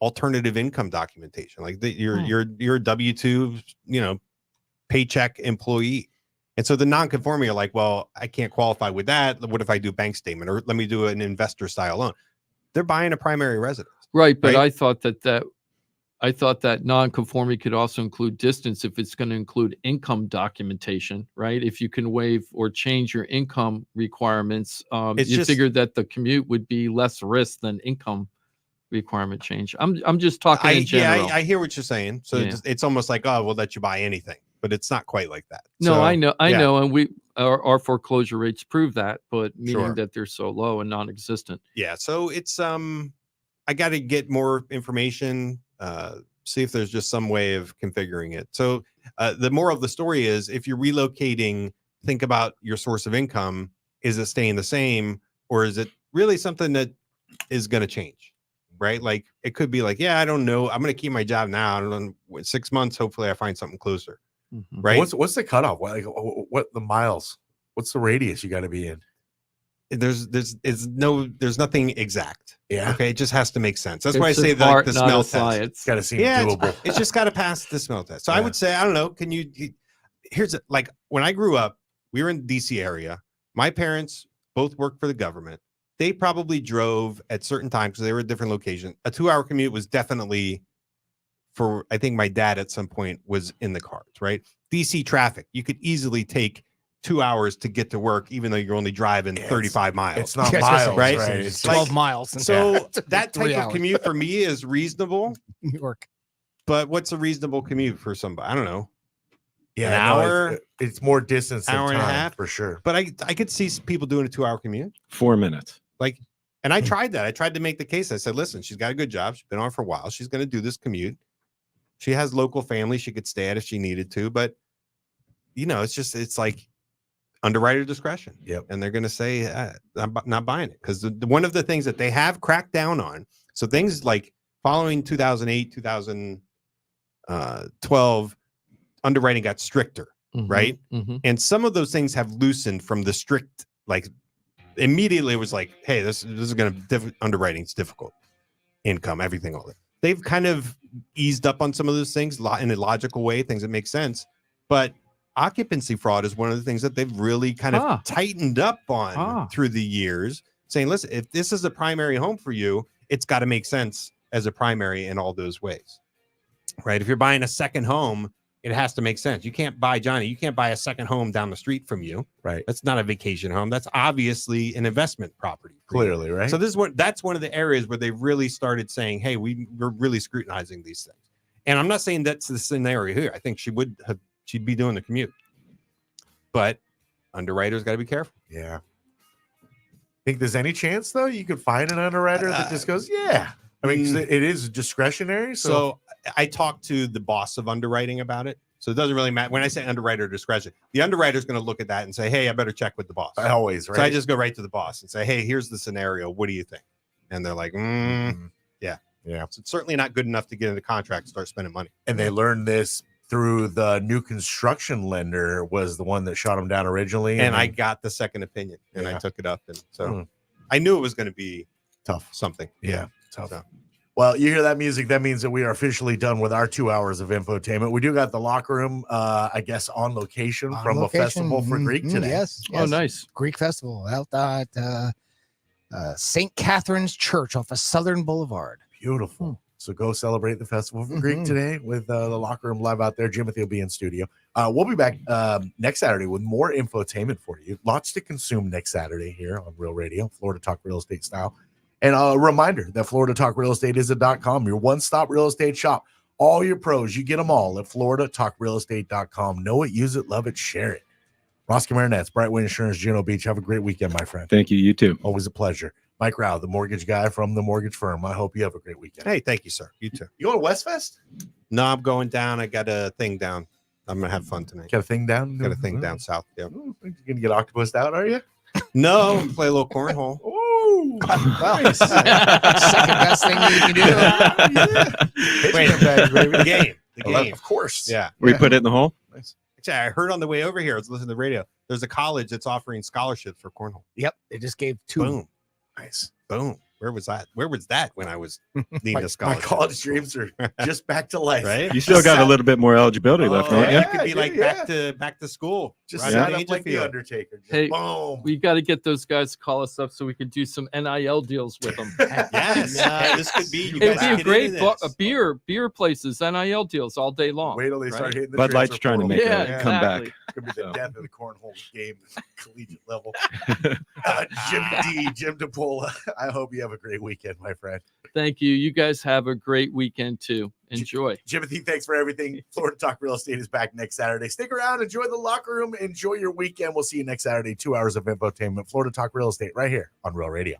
alternative income documentation. Like you're a W-2, paycheck employee. And so the non-conforming are like, well, I can't qualify with that. What if I do bank statement, or let me do an investor style loan? They're buying a primary residence. Right. But I thought that non-conforming could also include distance if it's going to include income documentation, right? If you can waive or change your income requirements, you figured that the commute would be less risk than income requirement change. I'm just talking in general. Yeah, I hear what you're saying. So it's almost like, oh, we'll let you buy anything, but it's not quite like that. No, So, I know. yeah. And our foreclosure rates prove that, but meaning Sure. that they're so low and non-existent. Yeah. So it's, I got to get more information, see if there's just some way of configuring it. So the moral of the story is, if you're relocating, think about your source of income. Is it staying the same, or is it really something that is going to change? Right? Like, it could be like, yeah, I don't know. I'm going to keep my job now. I don't know. In 6 months, hopefully I find something closer. Right? What's the cutoff? What the miles? What's the radius you got to be in? There's nothing exact. Yeah. Okay. It just has to make sense. That's It's why I say just art, the not smell a test. science. It's got to seem Yeah, doable. it's just got to pass the smell test. So I would say, I don't know. Here's like, when I grew up, we were in the DC area. My parents both worked for the government. They probably drove at certain times because they were at different locations. A 2-hour commute was definitely for, I think my dad at some point was in the cards, right? DC traffic, you could easily take 2 hours to get to work, even though you're only driving 35 miles. It's not miles, right? It's 12 miles. So that type 3 of hours. commute for me is reasonable. New York. But what's a reasonable commute for somebody? I don't know. Yeah, An no, hour, it's more distance than hour and a time, half for sure. But I could see people doing a 2-hour commute. 4 minutes. And I tried that. I tried to make the case. I said, listen, she's got a good job. She's been on for a while. She's going to do this commute. She has local family she could stay at if she needed to. But, it's like underwriter discretion. Yep. And they're going to say, I'm not buying it. Because one of the things that they have cracked down on, so things like following 2008, 2012, underwriting got stricter, right? Mm-hmm. And some of those things have loosened from the strict, like immediately it was like, hey, this is going to underwriting's difficult, income, everything, all that. They've kind of eased up on some of those things in a logical way, things that make sense. But occupancy fraud is one of the things that they've really kind of tightened up on through the years, saying, listen, if this is a primary home for you, it's got to make sense as a primary in all those ways, right? If you're buying a second home, it has to make sense. You can't buy, Johnny, you can't buy a second home down the street from you. Right. That's not a vacation home. That's obviously an investment property. Clearly, right? So that's one of the areas where they really started saying, hey, we're really scrutinizing these things. And I'm not saying that's the scenario here. I think she'd be doing the commute. But underwriters got to be careful. Yeah. Think there's any chance though you could find an underwriter that just goes, yeah. I mean, 'cause it is discretionary. So I talked to the boss of underwriting about it. So it doesn't really matter. When I say underwriter discretion, the underwriter is going to look at that and say, hey, I better check with the boss. Always, right? So I just go right to the boss and say, hey, here's the scenario. What do you think? And they're like, yeah. Yeah. So it's certainly not good enough to get into contract and start spending money. And they learned this through the new construction lender was the one that shot him down originally. And I got the second opinion and I took it up. And so I knew it was going to be tough. Something. Yeah. Tough. So. Well, you hear that music. That means that we are officially done with our 2 hours of infotainment. We do got the locker room, I guess, on location from a festival for Greek today. Yes. Oh, nice. Greek festival out at St. Catherine's Church off of Southern Boulevard. Beautiful. So go celebrate the festival for Greek today with the locker room live out there. Jimothy will be in studio. We'll be back next Saturday with more infotainment for you. Lots to consume next Saturday here on Real Radio, Florida Talk Real Estate style. And a reminder that Florida Talk Real Estate is .com, your one-stop real estate shop. All your pros, you get them all at floridatalkrealestate.com. Know it, use it, love it, share it. Ross Komarinetz, Brightway Insurance, Juno Beach. Have a great weekend, my friend. Thank you. You too. Always a pleasure. Mike Rauch, the mortgage guy from the mortgage firm. I hope you have a great weekend. Hey, thank you, sir. You too. You going to Westfest? No, I'm going down. I got a thing down. I'm going to have fun tonight. Got a thing down? Got a thing down south. Yeah. You're going to get octopused out, are you? No, play a little cornhole. Ooh. Well, second best thing you can do. Wait, the game. The Well, game. of course. Yeah. We put it in the hole. Nice. Actually, I heard on the way over here, I was listening to the radio. There's a college that's offering scholarships for cornhole. Yep. They just gave 2. Boom. Nice. Boom. Where was that? Where was that when I was needing a My scholarship? college dreams are just back to life. Right? You still got a little bit more eligibility left, don't you? It could be like back to school. Just right? sign On up like the Dangerfield. Undertaker. Just Hey, boom. we got to get those guys to call us up so we can do some NIL deals with them. Yes. This could be. You It'd guys be a get great into this. beer places, NIL deals all day long. Wait till they start right? hitting the Bud Light's transfer trying to portal. make Yeah, a comeback. exactly. Could be the So. death of the cornhole game at collegiate level. Jim DePola, I hope you have a great weekend, my friend. Thank you. You guys have a great weekend too. Enjoy. Jimothy, thanks for everything. Florida Talk Real Estate is back next Saturday. Stick around, enjoy the locker room, enjoy your weekend. We'll see you next Saturday, 2 hours of infotainment. Florida Talk Real Estate right here on Real Radio.